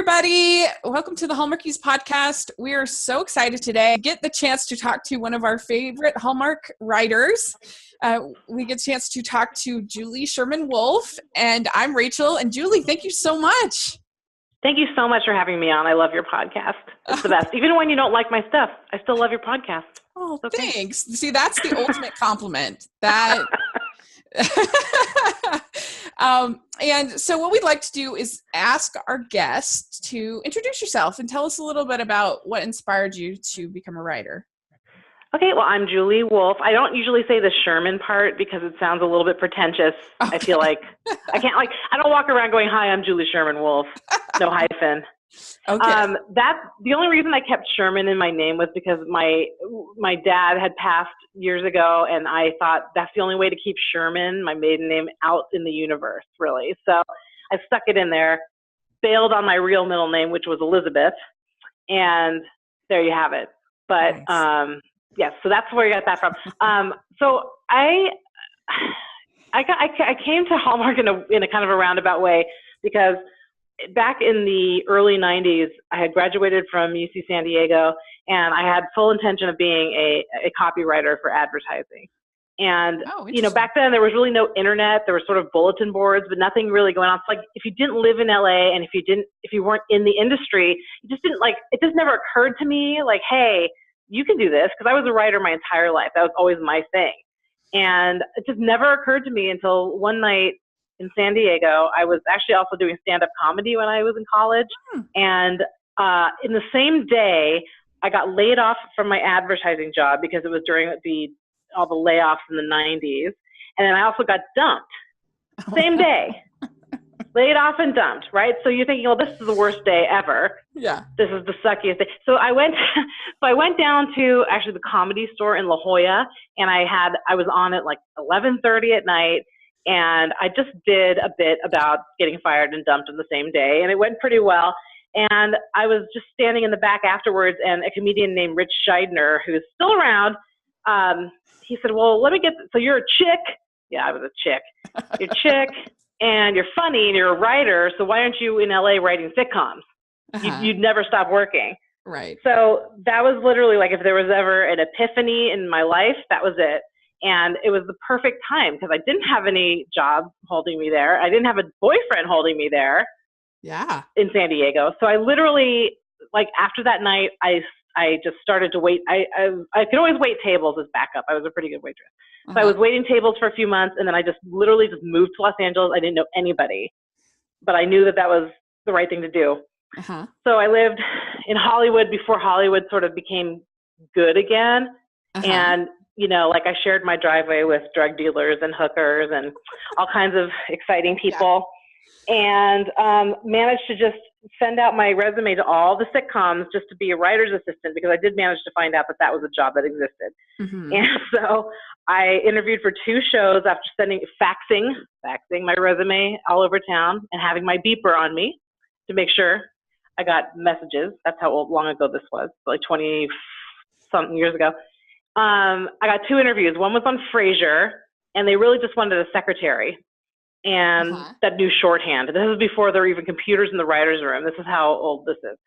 everybody. Welcome to the Hallmarkies podcast. We are so excited today to get the chance to talk to one of our favorite Hallmark writers. We get a chance to talk to Julie Sherman Wolfe, and I'm Rachel. And Julie, thank you so much. Thank you so much for having me on. I love your podcast. It's the best. Even when you don't like my stuff, I still love your podcast. Oh, okay. Thanks. See, that's the ultimate compliment. That. And so what we'd like to do is ask our guests to introduce yourself and tell us a little bit about what inspired you to become a writer. Okay, well, I'm Julie Wolfe. I don't usually say the Sherman part because it sounds a little bit pretentious. Okay. I feel like I don't walk around going, "Hi, I'm Julie Sherman Wolfe." No hyphen. Okay. That's the only reason I kept Sherman in my name was because my dad had passed years ago, and I thought that's the only way to keep Sherman, my maiden name, out in the universe, really. So I stuck it in there, bailed on my real middle name, which was Elizabeth, and there you have it. But nice. Yes, so that's where you got that from. So I came to Hallmark in a kind of a roundabout way because back in the early 90s, I had graduated from UC San Diego, and I had full intention of being a copywriter for advertising. And, back then there was really no internet. There were sort of bulletin boards, but nothing really going on. It's like if you didn't live in LA and if you weren't in the industry, it just never occurred to me like, hey, you can do this, because I was a writer my entire life. That was always my thing. And it just never occurred to me until one night in San Diego. I was actually also doing stand-up comedy when I was in college. And in the same day, I got laid off from my advertising job because it was during all the layoffs in the 90s. And then I also got dumped. Same day. Laid off and dumped, right? So you're thinking, oh, this is the worst day ever. Yeah. This is the suckiest day. So I went down to actually the Comedy Store in La Jolla, and I was on at like 11:30 at night, and I just did a bit about getting fired and dumped on the same day, and it went pretty well. And I was just standing in the back afterwards, and a comedian named Rich Scheidner, who's still around, he said, well, so you're a chick. Yeah, I was a chick. You're a chick, and you're funny, and you're a writer, so why aren't you in LA writing sitcoms? You'd never stop working. Right. So that was literally like if there was ever an epiphany in my life, that was it. And it was the perfect time because I didn't have any job holding me there. I didn't have a boyfriend holding me there. Yeah. In San Diego. So I literally, like after that night, I just started to wait. I could always wait tables as backup. I was a pretty good waitress. So I was waiting tables for a few months, and then I just literally just moved to Los Angeles. I didn't know anybody, but I knew that was the right thing to do. So I lived in Hollywood before Hollywood sort of became good again. And, I shared my driveway with drug dealers and hookers and all kinds of exciting people, and managed to just send out my resume to all the sitcoms just to be a writer's assistant, because I did manage to find out that was a job that existed. And so I interviewed for 2 shows after faxing my resume all over town and having my beeper on me to make sure I got messages. That's how long ago this was, like 20-something years ago. I got 2 interviews. One was on Frasier, and they really just wanted a secretary and that knew shorthand. This is before there were even computers in the writer's room. This is how old this is.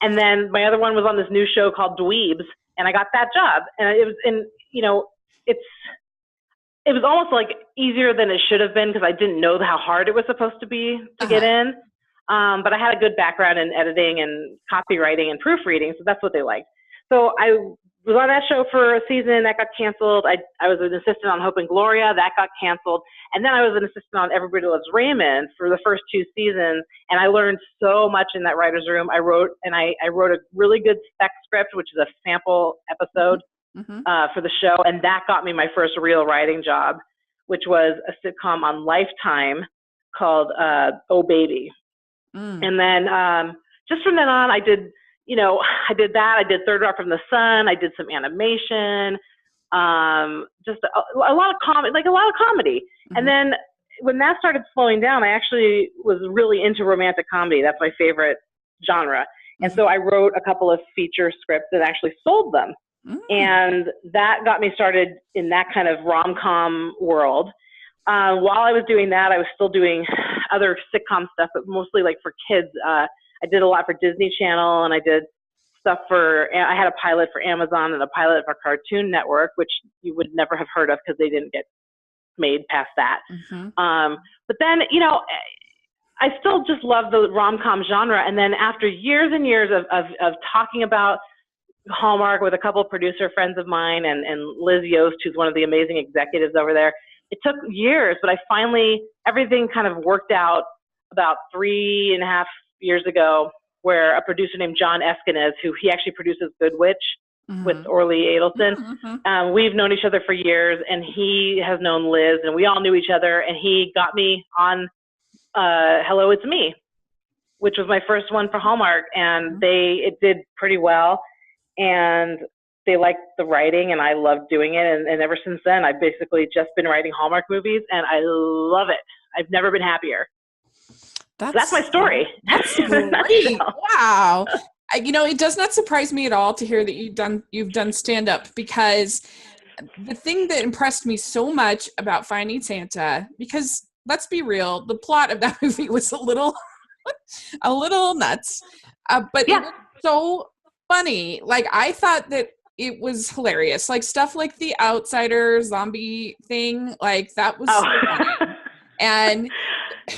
And then my other one was on this new show called Dweebs, and I got that job. And it was it was almost like easier than it should have been because I didn't know how hard it was supposed to be to get in. But I had a good background in editing and copywriting and proofreading, so that's what they liked. So I was on that show for a season. That got canceled. I was an assistant on Hope and Gloria. That got canceled. And then I was an assistant on Everybody Loves Raymond for the first 2 seasons. And I learned so much in that writer's room. I wrote a really good spec script, which is a sample episode for the show. And that got me my first real writing job, which was a sitcom on Lifetime called Oh Baby. And then just from then on, I did that. I did Third Rock from the Sun. I did some animation, just a lot of comedy. And then when that started slowing down, I actually was really into romantic comedy. That's my favorite genre. And so I wrote a couple of feature scripts and actually sold them. And that got me started in that kind of rom-com world. While I was doing that, I was still doing other sitcom stuff, but mostly like for kids. I I did a lot for Disney Channel, and I did stuff I had a pilot for Amazon and a pilot for Cartoon Network, which you would never have heard of because they didn't get made past that. But then, I still just love the rom-com genre. And then after years and years of talking about Hallmark with a couple of producer friends of mine and Liz Yost, who's one of the amazing executives over there, it took years, but everything kind of worked out about 3.5 years ago, where a producer named John Eskenes, who he actually produces Good Witch with Orly Adelson. We've known each other for years, and he has known Liz, and we all knew each other, and he got me on Hello, It's Me, which was my first one for Hallmark, and it did pretty well, and they liked the writing, and I loved doing it, and ever since then, I've basically just been writing Hallmark movies, and I love it. I've never been happier. That's my story. That's great. Wow. It does not surprise me at all to hear that you've done stand-up, because the thing that impressed me so much about Finding Santa, because let's be real, the plot of that movie was a little nuts, but it was so funny. Like, I thought that it was hilarious. Like, stuff like the outsider zombie thing, like that was so funny. And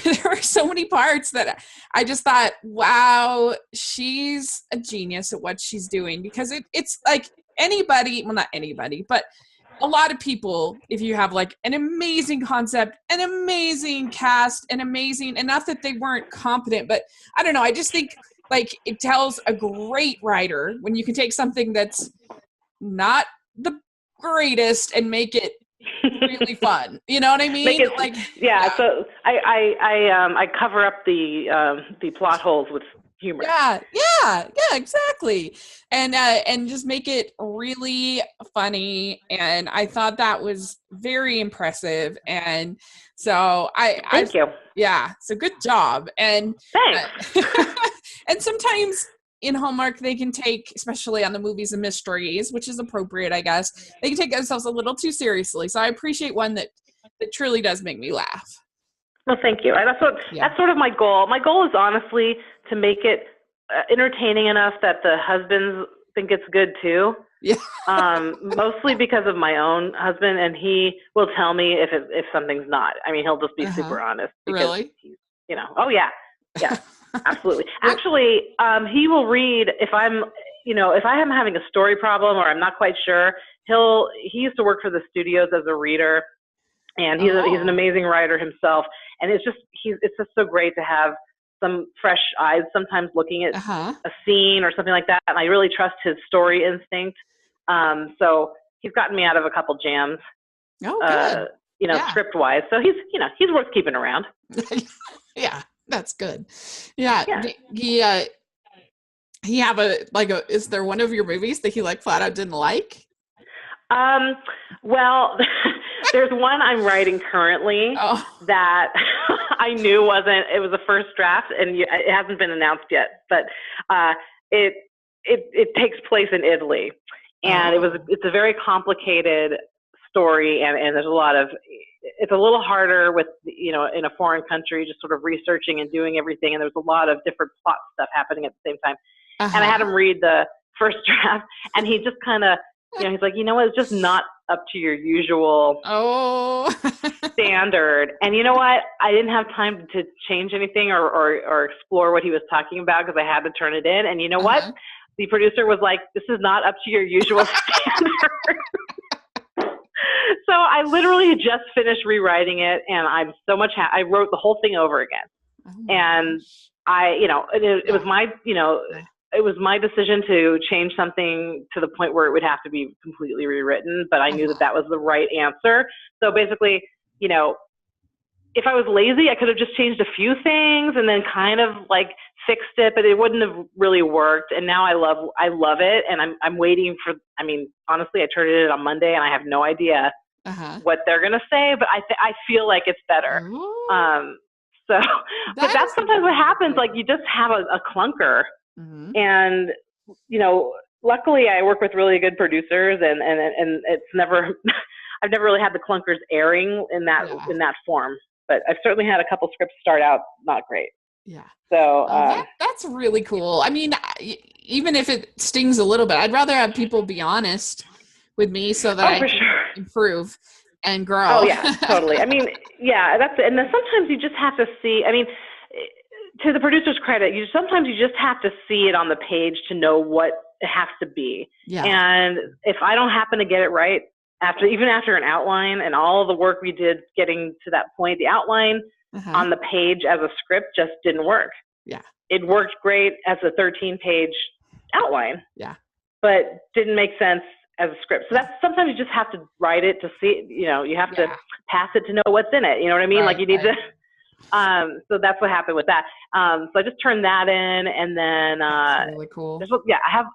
there were so many parts that I just thought, wow, she's a genius at what she's doing, because it's like not anybody, but a lot of people, if you have like an amazing concept, an amazing cast, and not that they weren't competent, but I don't know, I just think like it tells a great writer when you can take something that's not the greatest and make it really fun. You know what I mean? So I cover up the plot holes with humor. Yeah, exactly. And just make it really funny. And I thought that was very impressive. And so Thank you. Yeah, so good job. And thanks. And sometimes in Hallmark, they can take, especially on the movies and mysteries, which is appropriate, I guess, they can take themselves a little too seriously. So I appreciate one that truly does make me laugh. Well, thank you. That's sort of my goal. My goal is honestly to make it entertaining enough that the husbands think it's good too. Yeah. Mostly because of my own husband, and he will tell me if something's not. I mean, he'll just be super honest. Really? He's, oh yeah. Absolutely. Actually, he will read if I'm having a story problem or I'm not quite sure. He used to work for the studios as a reader, and he's an amazing writer himself. And it's just so great to have some fresh eyes sometimes looking at a scene or something like that. And I really trust his story instinct. So he's gotten me out of a couple jams. Oh, good. Script wise. So he's worth keeping around. Yeah. That's good. Yeah. He have is there one of your movies that he flat out didn't like? Well, there's one I'm writing currently that I knew it was a first draft, and it hasn't been announced yet, but it takes place in Italy, and it's a very complicated story, and there's a lot of, it's a little harder with, in a foreign country, just sort of researching and doing everything. And there's a lot of different plot stuff happening at the same time. And I had him read the first draft, and he just kind of, he's like, it's just not up to your usual standard. And you know what? I didn't have time to change anything or explore what he was talking about, because I had to turn it in. And you know what? The producer was like, this is not up to your usual standard. So I literally had just finished rewriting it, and I'm so much I wrote the whole thing over again. And it was my, it was my decision to change something to the point where it would have to be completely rewritten, but I knew that was the right answer. So basically, if I was lazy, I could have just changed a few things and then kind of fixed it, but it wouldn't have really worked. And now I love it. And I'm waiting for, honestly, I turned it in on Monday, and I have no idea what they're going to say, but I feel like it's better. But that's sometimes what happens. Like, you just have a clunker. And, luckily I work with really good producers, and it's never, I've never really had the clunkers airing in that form, but I've certainly had a couple scripts start out not great. Yeah. So That's really cool. I mean, even if it stings a little bit, I'd rather have people be honest with me so that I for can sure. improve and grow. Oh yeah, totally. I mean, yeah, that's it. And then sometimes you just have to see. I mean, to the producer's credit, sometimes you just have to see it on the page to know what it has to be. Yeah. And if I don't happen to get it right even after an outline and all the work we did getting to that point, the outline on the page as a script just didn't work. Yeah. It worked great as a 13-page outline. Yeah. But didn't make sense as a script. So that's sometimes you just have to write it to see, you have to pass it to know what's in it. You know what I mean? Like you need to, so that's what happened with that. So I just turned that in, and then, that's really cool. I have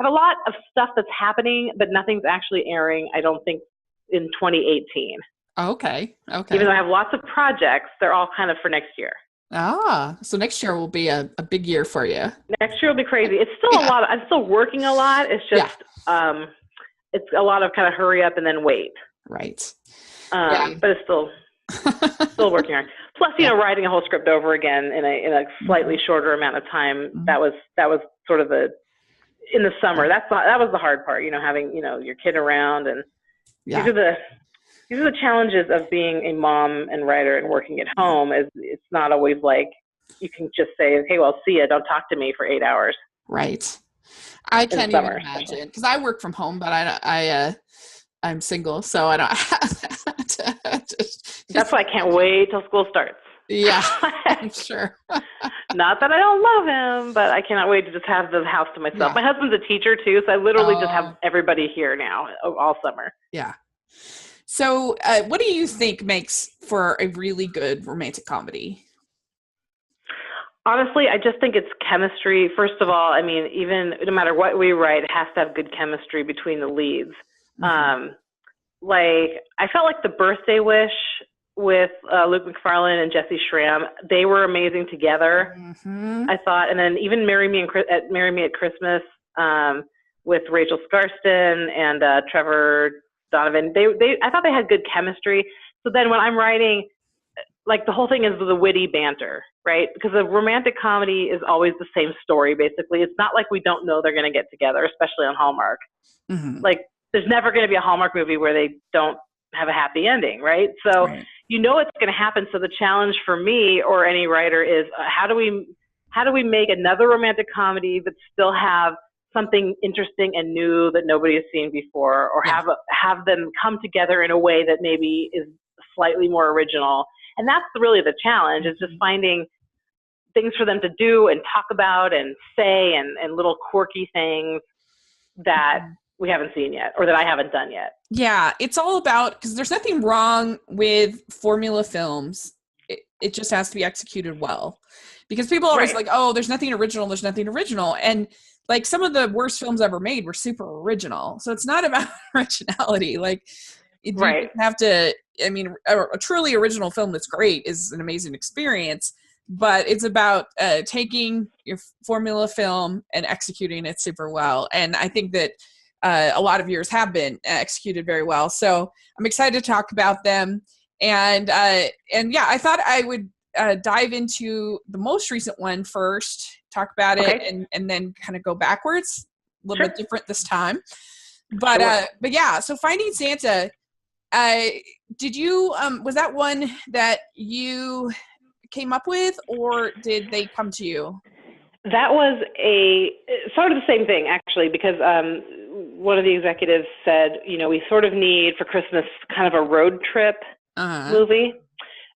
a lot of stuff that's happening, but nothing's actually airing, I don't think, in 2018. Okay. Even though I have lots of projects, they're all kind of for next year. So next year will be a big year for you. Next year will be crazy. It's still a lot. I'm still working a lot. It's just, it's a lot of kind of hurry up and then wait. Right. But it's still working hard. Plus, writing a whole script over again in a slightly shorter amount of time. That was sort of in the summer. That was the hard part. Having your kid around, and these are the challenges of being a mom and writer and working at home. Is it's not always like you can just say, okay, well, see ya, don't talk to me for 8 hours. Right. I can't even imagine, because I work from home, but I'm single, so I don't have that. That's why I can't wait till school starts. Yeah, I'm sure. Not that I don't love him, but I cannot wait to just have the house to myself. My husband's a teacher too, so I literally just have everybody here now all summer. Yeah. So what do you think makes for a really good romantic comedy? Honestly, I just think it's chemistry. First of all, I mean, even no matter what we write, it has to have good chemistry between the leads. Like, I felt like The Birthday Wish with Luke McFarlane and Jesse Schramm, they were amazing together, I thought. And then even Marry Me at Christmas with Rachel Skarsten and Trevor Donovan, I thought they had good chemistry. So then when I'm writing, like, the whole thing is the witty banter, right? Because a romantic comedy is always the same story, basically. It's not like we don't know they're going to get together, especially on Hallmark. Like, there's never going to be a Hallmark movie where they don't have a happy ending, right? So it's going to happen. So the challenge for me or any writer is how do we make another romantic comedy but still have something interesting and new that nobody has seen before, or have them come together in a way that maybe is slightly more original. And that's really the challenge, is just finding things for them to do and talk about and say, and little quirky things that we haven't seen yet, or that I haven't done yet. Yeah, it's all about, because there's nothing wrong with formula films. It just has to be executed well. Because people are always like, oh, there's nothing original. And like, some of the worst films ever made were super original. So it's not about originality. Like, you have to, I mean, a truly original film that's great is an amazing experience, but it's about taking your formula film and executing it super well. And I think that a lot of yours have been executed very well. So I'm excited to talk about them. And yeah, I thought I would dive into the most recent one first, talk about it, and then kind of go backwards, a little bit different this time. But yeah, so Finding Santa, did you, was that one that you came up with, or did they come to you? That was sort of the same thing, actually, because one of the executives said, we sort of need for Christmas kind of a road trip movie.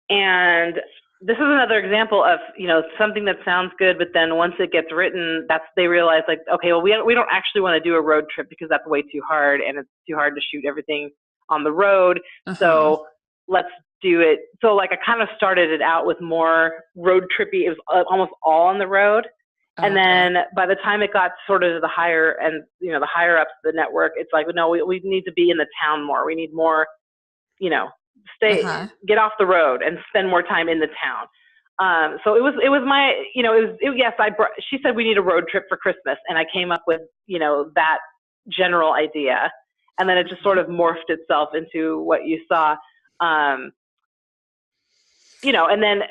And this is another example of, something that sounds good, but then once it gets written, they realize, like, okay, well, we don't actually want to do a road trip because that's way too hard, and it's too hard to shoot everything on the road. So let's do it. So, like, I kind of started it out with more road trippy. It was almost all on the road. And then by the time it got sort of to the higher and, the higher ups of the network, it's like, no, we need to be in the town more. We need more, get off the road and spend more time in the town. So it was my, she said we need a road trip for Christmas. And I came up with, that general idea. And then it just sort of morphed itself into what you saw. And then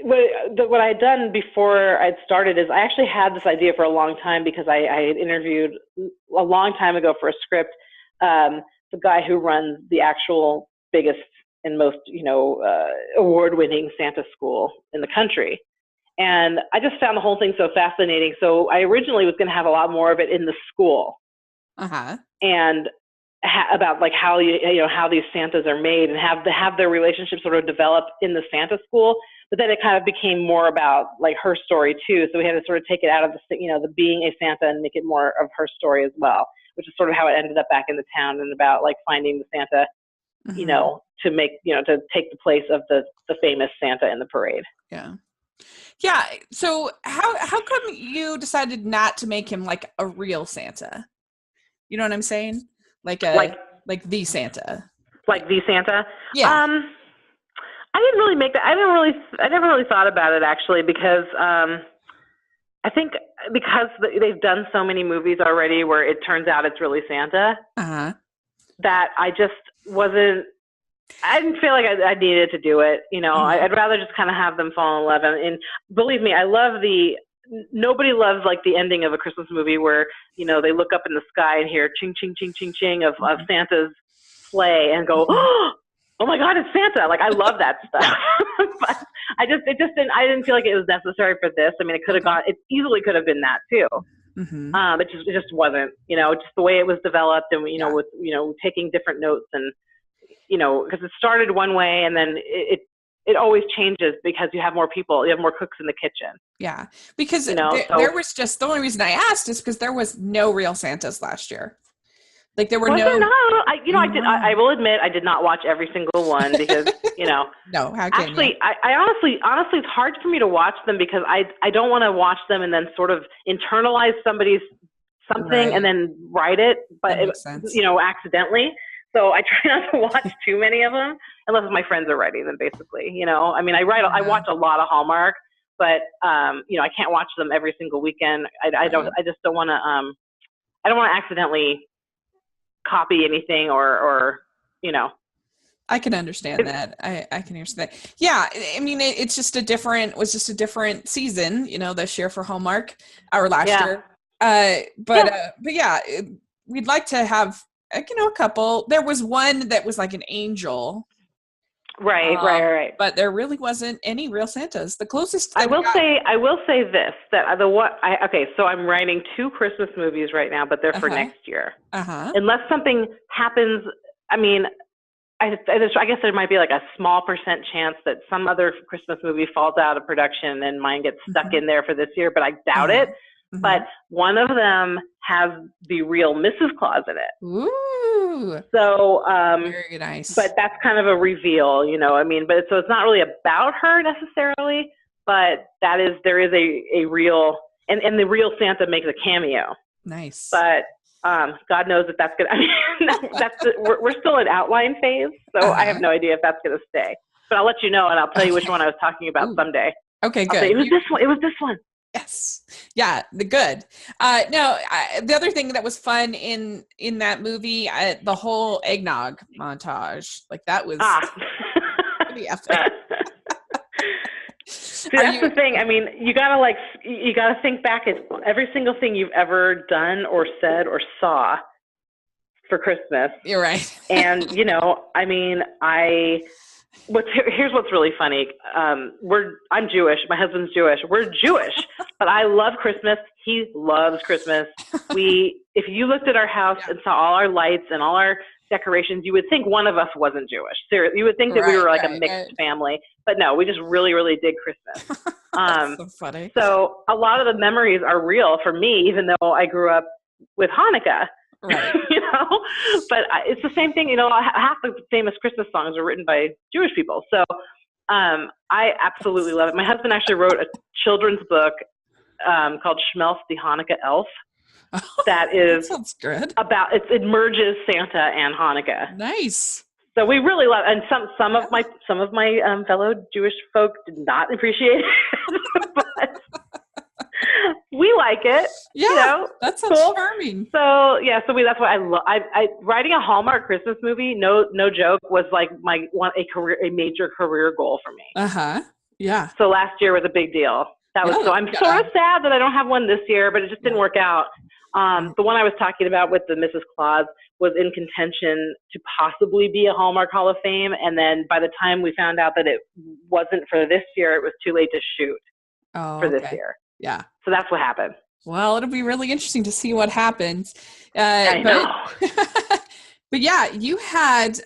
what I had done before I'd started is I actually had this idea for a long time because I had interviewed a long time ago for a script the guy who runs the actual biggest and most, award-winning Santa school in the country. And I just found the whole thing so fascinating. So I originally was going to have a lot more of it in the school. And about like how how these Santas are made and have their relationship sort of develop in the Santa school. But then it kind of became more about like her story too. So we had to sort of take it out of the being a Santa and make it more of her story as well, which is sort of how it ended up back in the town and about like finding the Santa, to make, to take the place of the famous Santa in the parade. Yeah. Yeah. So how come you decided not to make him like a real Santa? You know what I'm saying? Like the Santa. Like the Santa? Yeah. I didn't really make that. I never really thought about it actually because I think because they've done so many movies already where it turns out it's really Santa, that I just wasn't. I didn't feel like I needed to do it. I'd rather just kind of have them fall in love. And believe me, I love nobody loves like the ending of a Christmas movie where, they look up in the sky and hear ching, ching, ching, ching, ching of Santa's sleigh and go, oh my God, it's Santa. Like, I love that stuff. But I didn't feel like it was necessary for this. I mean, it easily could have been that too. It just wasn't, just the way it was developed and, with, taking different notes and, because it started one way and then it always changes because you have more people, you have more cooks in the kitchen. Yeah. Because there was just, the only reason I asked is because there was no real Santas last year. Like there were I will admit I did not watch every single one because, No, how can you? I honestly, it's hard for me to watch them because I don't want to watch them and then sort of internalize somebody's something and then write it, but accidentally. So I try not to watch too many of them unless my friends are writing them basically, I mean, I watch a lot of Hallmark, but, I can't watch them every single weekend. I just don't want to, I don't want to accidentally copy anything or I can understand that. I can understand that. Yeah. I mean, was just a different season, this year for Hallmark or last year. But yeah, we'd like to have, a couple. There was one that was like an angel. Right. But there really wasn't any real Santas. The closest I will say this, that so I'm writing 2 Christmas movies right now, but they're for next year. Unless something happens, I mean, I guess there might be like a small percent chance that some other Christmas movie falls out of production and mine gets stuck in there for this year, but I doubt it. But one of them has the real Mrs. Claus in it. Ooh. So, very nice. But that's kind of a reveal, I mean, so it's not really about her necessarily, but there is a real, and the real Santa makes a cameo. Nice. But, God knows if that's good. I mean, we're still in outline phase, so I have no idea if that's going to stay, but I'll let you know and I'll tell you which one I was talking about someday. Okay, good. It was this one. Yes. Yeah. The good. The other thing that was fun in that movie, the whole Eggnog Montage, like that was pretty epic. See, that's the thing. I mean, you gotta think back at every single thing you've ever done or said or saw for Christmas. You're right. And, I mean, here's what's really funny. I'm Jewish. My husband's Jewish. We're Jewish, but I love Christmas. He loves Christmas. If you looked at our house and saw all our lights and all our decorations, you would think one of us wasn't Jewish. Seriously, you would think that we were like a mixed family, but no, we just really, really dig Christmas. That's so funny. So a lot of the memories are real for me, even though I grew up with Hanukkah. Right. But it's the same thing. Half the famous Christmas songs are written by Jewish people. So I absolutely love it. My husband actually wrote a children's book called Schmelz the Hanukkah Elf. That sounds good. It merges Santa and Hanukkah. Nice. So we really love, and some of my fellow Jewish folk did not appreciate it, but we like it. Yeah, that sounds charming. So that's why I love. I writing a Hallmark Christmas movie. No joke, was like a major career goal for me. Yeah. So last year was a big deal. So I'm sort of sad that I don't have one this year, but it just didn't work out. The one I was talking about with the Mrs. Claus was in contention to possibly be a Hallmark Hall of Fame. And then by the time we found out that it wasn't for this year, it was too late to shoot for this year. Yeah. So that's what happened. Well, it'll be really interesting to see what happens. I know. But yeah, you had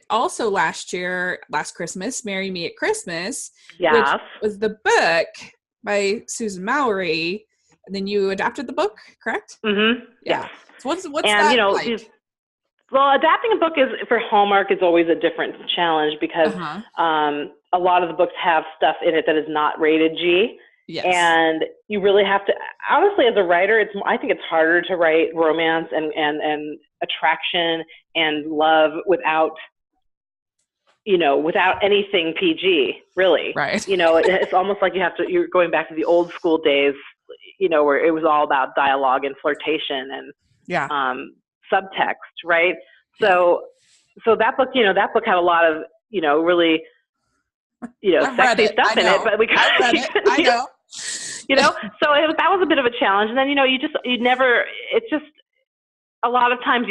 also last Christmas, Marry Me at Christmas, which was the book by Susan Mallory, and then you adapted the book, correct? Mm-hmm. Yeah. So what's and, that like? Well, adapting a book for Hallmark is always a different challenge because a lot of the books have stuff in it that is not rated G. Yes. And you really have to, honestly, as a writer, I think it's harder to write romance and attraction and love without anything PG, really. Right. It's almost like you're going back to the old school days, where it was all about dialogue and flirtation and subtext, right? So that book, had a lot of, really, sexy stuff in it, but I read it. I know. So that was a bit of a challenge. And then, it's just a lot of times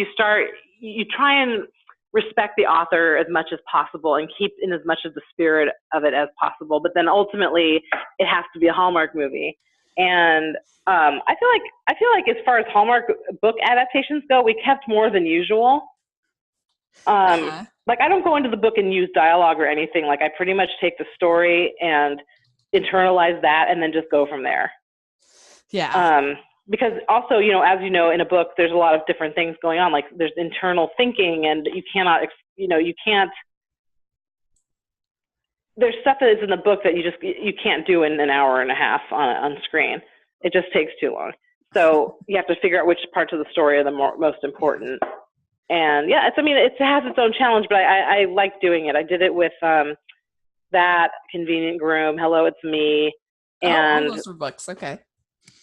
you try and respect the author as much as possible and keep in as much of the spirit of it as possible. But then ultimately it has to be a Hallmark movie. And I feel like as far as Hallmark book adaptations go, we kept more than usual. Like I don't go into the book and use dialogue or anything. Like I pretty much take the story and internalize that and then just go from there. Yeah. Because also, as you know, in a book, there's a lot of different things going on. Like there's internal thinking and there's stuff that is in the book that you can't do in an hour and a half on screen. It just takes too long. So you have to figure out which parts of the story are the most important. And yeah, it has its own challenge, but I like doing it. I did it with that Convenient Groom, Hello, It's Me, and all those were books. Okay.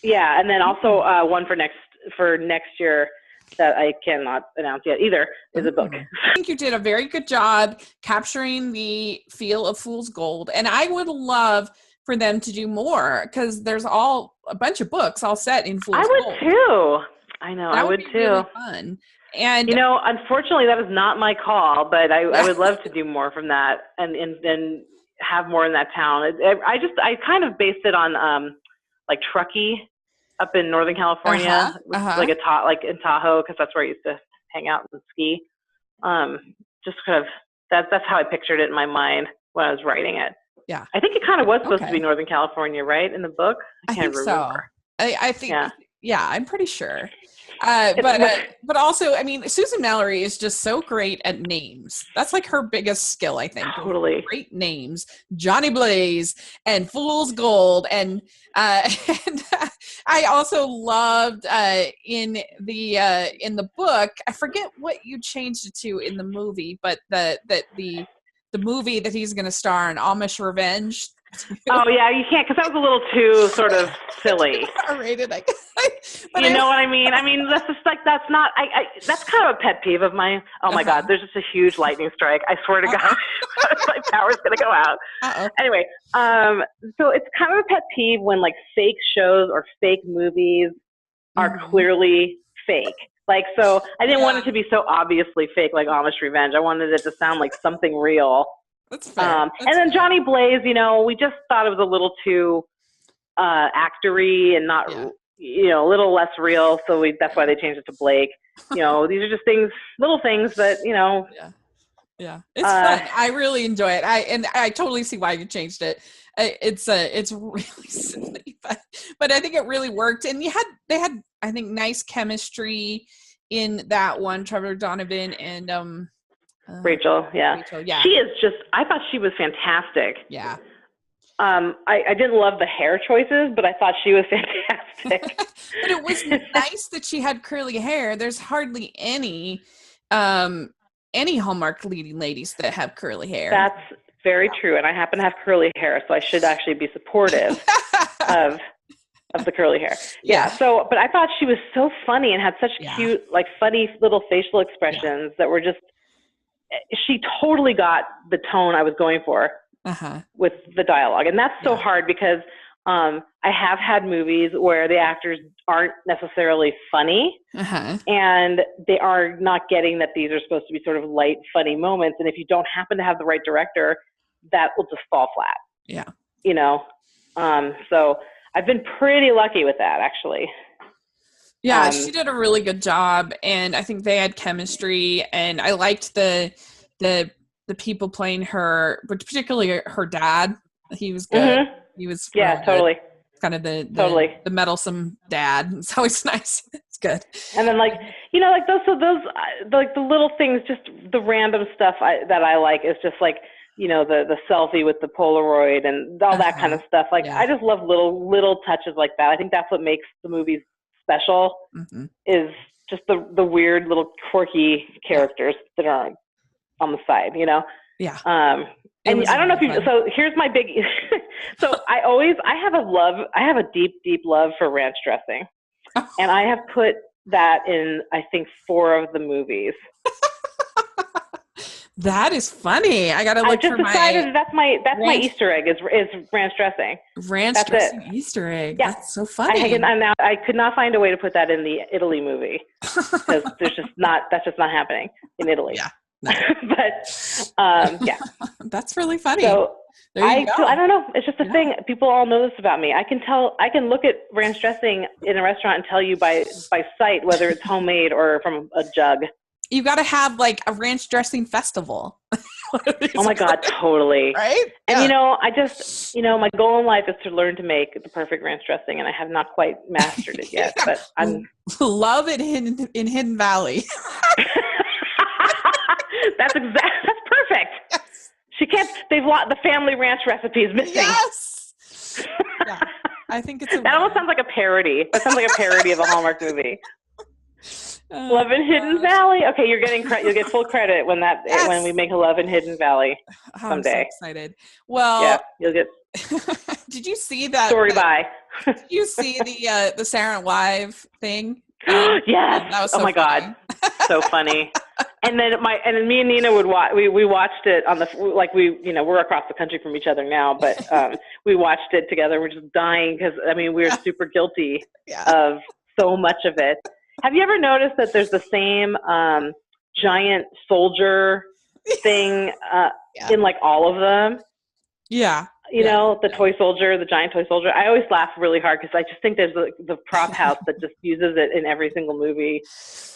Yeah, and then also one for next year that I cannot announce yet either is a book. I think you did a very good job capturing the feel of Fool's Gold, and I would love for them to do more because there's a bunch of books all set in Fool's Gold. I would too. I know. I would too. Really fun. And unfortunately, that was not my call, but I would love to do more from that and have more in that town. I kind of based it on like Truckee up in Northern California, like in Tahoe, because that's where I used to hang out and ski. Just kind of that's how I pictured it in my mind when I was writing it. Yeah, I think it kind of was supposed to be Northern California, right, in the book? I can't remember. So. I think. Yeah, I'm pretty sure. But also, Susan Mallory is just so great at names. That's like her biggest skill, I think. Totally. Great names. Johnny Blaze and Fool's Gold. And I also loved in the book, I forget what you changed it to in the movie, but the movie that he's going to star in, Amish Revenge. Oh yeah, you can't, because that was a little too sort of silly. R-rated, I guess. You know what I mean? That's just like, that's not. That's kind of a pet peeve of mine. Oh my God, there's just a huge lightning strike. I swear to God, my power's gonna go out. Anyway, so it's kind of a pet peeve when like fake shows or fake movies are clearly fake. Like, so I didn't want it to be so obviously fake, like Amish Revenge. I wanted it to sound like something real. That's fair. And then Johnny Blaze, we just thought it was a little too actory and not, a little less real. So that's why they changed it to Blake. These are just little things that, Yeah, it's fun. I really enjoy it. I totally see why you changed it. It's really silly, but I think it really worked. And they had I think nice chemistry in that one. Trevor Donovan and Rachel, yeah. She is I thought she was fantastic. Yeah. I didn't love the hair choices, but I thought she was fantastic. But it was nice that she had curly hair. There's hardly any Hallmark leading ladies that have curly hair. That's very true, and I happen to have curly hair, so I should actually be supportive of the curly hair. Yeah. So, but I thought she was so funny and had such cute, like funny little facial expressions that were just. She totally got the tone I was going for with the dialogue. And that's so hard because I have had movies where the actors aren't necessarily funny and they are not getting that these are supposed to be sort of light, funny moments. And if you don't happen to have the right director, that will just fall flat. Yeah. You know? So I've been pretty lucky with that, actually. Yeah, she did a really good job, and I think they had chemistry, and I liked the people playing her, but particularly her dad. He was good. He was really totally good. Kind of the meddlesome dad. It's always nice. It's good. And then, like, you know, like those like the little things, just the random stuff that I like is just like, you know, the selfie with the Polaroid and all that kind of stuff. Like, I just love little touches like that. I think that's what makes the movies special, is just the weird little quirky characters that are on the side, you know? Yeah. And I don't know if you, so here's my big, so I have a deep love for ranch dressing. And I have put that in, I think, 4 of the movies. That is funny. I gotta look. I just decided that's my Easter egg is ranch dressing. Ranch dressing Easter egg. Yeah. That's so funny. I could not find a way to put that in the Italy movie because that's just not happening in Italy. Yeah. No. But yeah, that's really funny. So I don't know. It's just a thing. People all know this about me. I can look at ranch dressing in a restaurant and tell you by sight whether it's homemade or from a jug. You got to have like a ranch dressing festival. Oh my God, totally. Right? And you know, my goal in life is to learn to make the perfect ranch dressing, and I have not quite mastered it yet. But I'm love it in Hidden Valley. That's perfect. Yes. The family ranch recipe is missing. Yes. Yeah. I think it's that almost sounds like a parody. That sounds like a parody of a Hallmark movie. Love in Hidden Valley. Okay, you'll get full credit when we make a Love in Hidden Valley someday. I'm so excited. Well, yeah, you'll get. Did you see that story? Bye. Did you see the Sarah and Wife thing? Yes. That was so my funny. God, so funny. And then me and Nina would watch. We watched it on we're across the country from each other now, but we watched it together. We're just dying because we're super guilty of so much of it. Have you ever noticed that there's the same giant soldier thing in like all of them? Yeah. You know, the toy soldier, the giant toy soldier. I always laugh really hard because I just think there's the prop house that just uses it in every single movie.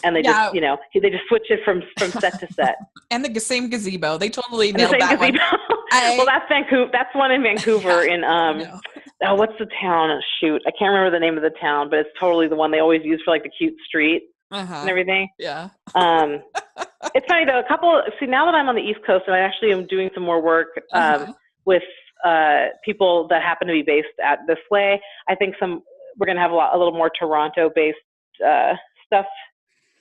And they just, they just switch it from set to set. And the same gazebo. They totally nailed that gazebo. One. Well, that's Vancouver. That's one in Vancouver in, what's the town? Oh, shoot. I can't remember the name of the town, but it's totally the one they always use for like the cute street and everything. Yeah. It's funny though, now that I'm on the East Coast and I actually am doing some more work with people that happen to be based at this way, I think we're going to have a little more Toronto-based stuff,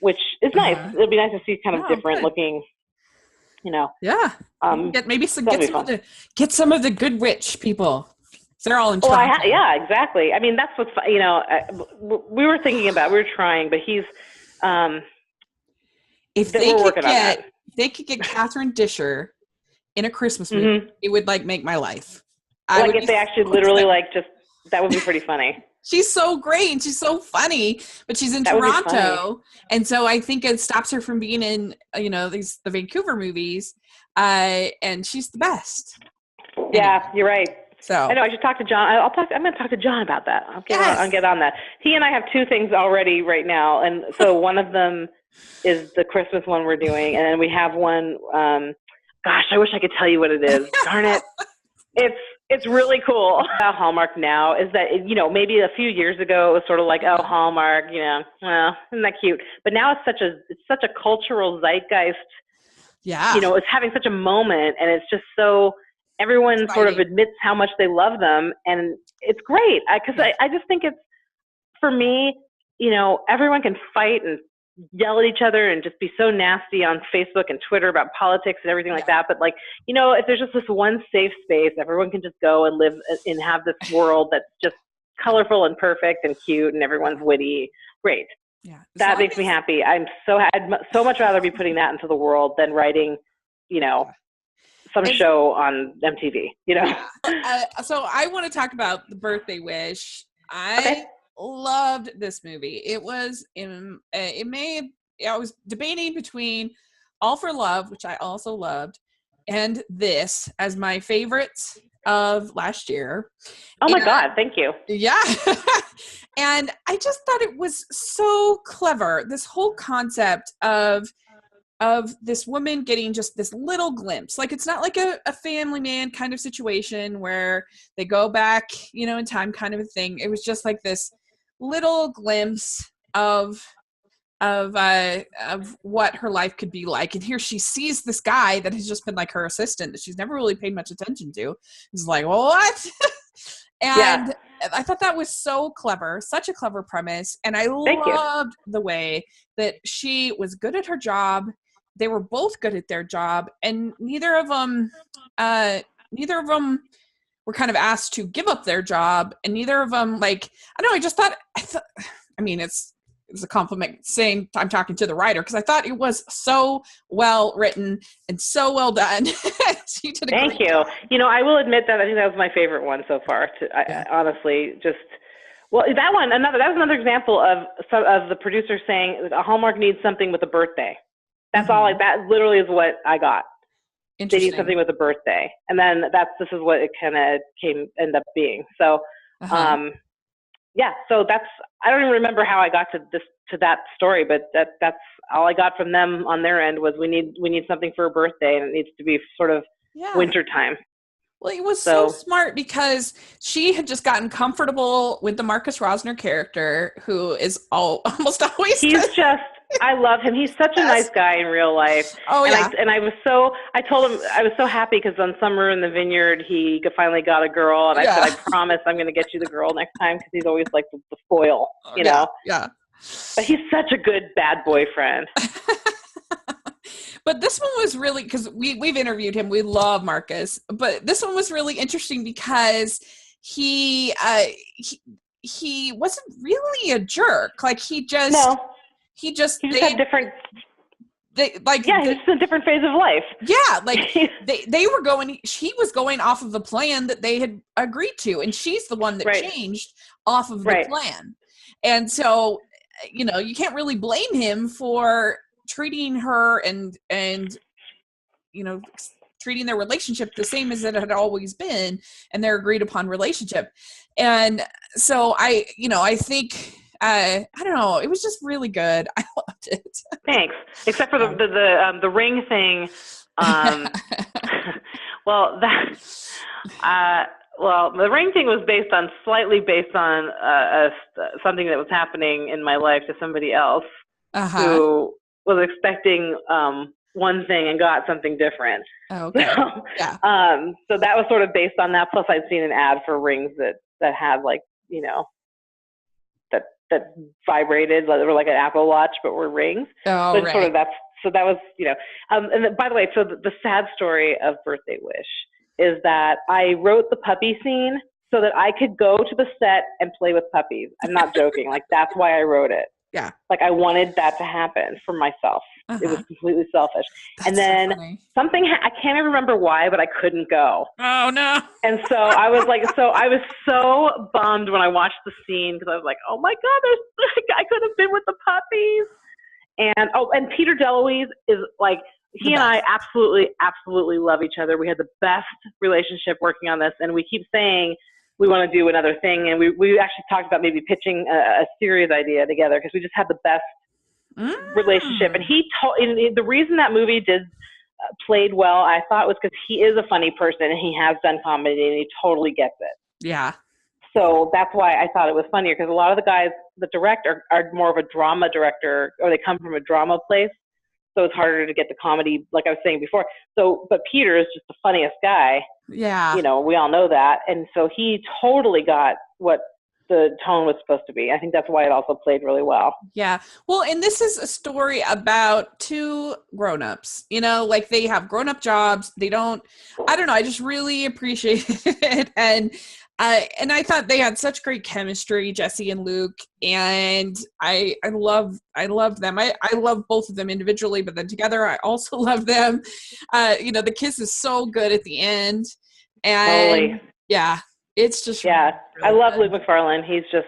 which is nice. It'll be nice to see kind of different looking, Yeah. Get some of the good rich people. They're all in Toronto. Yeah, exactly. I mean, that's what's, we were thinking about, we were trying, but he's, if they could get Catherine Disher in a Christmas movie, it would make my life. If they actually literally that would be pretty funny. She's so great and she's so funny, but she's in Toronto, and so I think it stops her from being in the Vancouver movies, and she's the best. Yeah, you're right. So I know I should talk to John. I'm going to talk to John about that. I'll get on that. He and I have 2 things already right now, and so one of them is the Christmas one we're doing, and then we have one. Gosh, I wish I could tell you what it is. Darn it! It's really cool. About Hallmark now is that maybe a few years ago it was sort of like, oh, Hallmark, well, isn't that cute? But now it's such a cultural zeitgeist. Yeah. It's having such a moment, and it's just so. Everyone sort of admits how much they love them, and it's great. Because I just think it's, for me, everyone can fight and yell at each other and just be so nasty on Facebook and Twitter about politics and everything like that. But if there's just this one safe space, everyone can just go and live and have this world that's just colorful and perfect and cute and everyone's witty. Great. Yeah. That makes me happy. I'd so much rather be putting that into the world than writing, some show on MTV, you know? So I want to talk about The Birthday Wish. I loved this movie. It was I was debating between All for Love, which I also loved, and this as my favorites of last year. Oh my God, thank you. Yeah. And I just thought it was so clever. This whole concept of this woman getting just this little glimpse. Like, it's not like a Family Man kind of situation where they go back, in time kind of a thing. It was just like this little glimpse of what her life could be like. And here she sees this guy that has just been like her assistant that she's never really paid much attention to. He's like, well, what? And I thought that was so clever, such a clever premise. And I loved the way that she was good at her job. They were both good at their job, and neither of them were kind of asked to give up their job, and neither of them, like, I don't know, I mean, it's a compliment saying I'm talking to the writer, because I thought it was so well written and so well done. She did a Thank you. job. I will admit that I think that was my favorite one so far. Honestly, that was another example of the producer saying a Hallmark needs something with a birthday. That's all. That literally is what I got. They need something with a birthday, and then this is what it kind of end up being. So, so that's, I don't even remember how I got to that story, but that's all I got from them on their end was we need something for a birthday, and it needs to be sort of winter time. Well, it was so smart because she had just gotten comfortable with the Marcus Rosner character, who is almost always. I love him. He's such a nice guy in real life. Oh, yeah. I told him I was so happy because on Summer in the Vineyard, he finally got a girl. And I said, I promise I'm going to get you the girl next time, because he's always like the foil, you know? Yeah. But he's such a good bad boyfriend. But this one was really, because we've interviewed him. We love Marcus. But this one was really interesting because he wasn't really a jerk. Like, he just had different. He's just a different phase of life. Yeah, like they were going. He was going off of the plan that they had agreed to, and she's the one that changed off of the plan. And so, you can't really blame him for treating her and treating their relationship the same as it had always been, and their agreed upon relationship. And so I think. I don't know. It was just really good. I loved it. Thanks. Except for the ring thing. The ring thing was slightly based on something that was happening in my life to somebody else who was expecting one thing and got something different. Oh, okay. So that was sort of based on that. Plus, I'd seen an ad for rings that had that vibrated, they were like an Apple Watch, but were rings. Oh, so right. Sort of so that was, and by the way, so the sad story of Birthday Wish is that I wrote the puppy scene so that I could go to the set and play with puppies. I'm not joking. Like, that's why I wrote it. Yeah. Like, I wanted that to happen for myself. It was completely selfish. That's and then so something, I can't even remember why, but I couldn't go. Oh, no. And so I was like, I was so bummed when I watched the scene, because I was like, oh my God, I could have been with the puppies. And Peter DeLuise is like, he and I absolutely, absolutely love each other. We had the best relationship working on this, and we keep saying we want to do another thing. And we actually talked about maybe pitching a series idea together, because we just had the best relationship. And the reason that movie played well, I thought, was because he is a funny person and he has done comedy and he totally gets it. Yeah. So that's why I thought it was funnier, because a lot of the guys that direct are more of a drama director, or they come from a drama place. So it's harder to get the comedy, like I was saying before. But Peter is just the funniest guy. Yeah. We all know that. And so he totally got what the tone was supposed to be. I think that's why it also played really well. Yeah. Well, and this is a story about two grown-ups, like they have grown-up jobs. I don't know. I just really appreciate it. And And I thought they had such great chemistry, Jesse and Luke, and I love them. I love both of them individually, but then together I also love them. The kiss is so good at the end, and Totally. yeah, it's just Yeah. really I love good. Luke McFarlane. He's just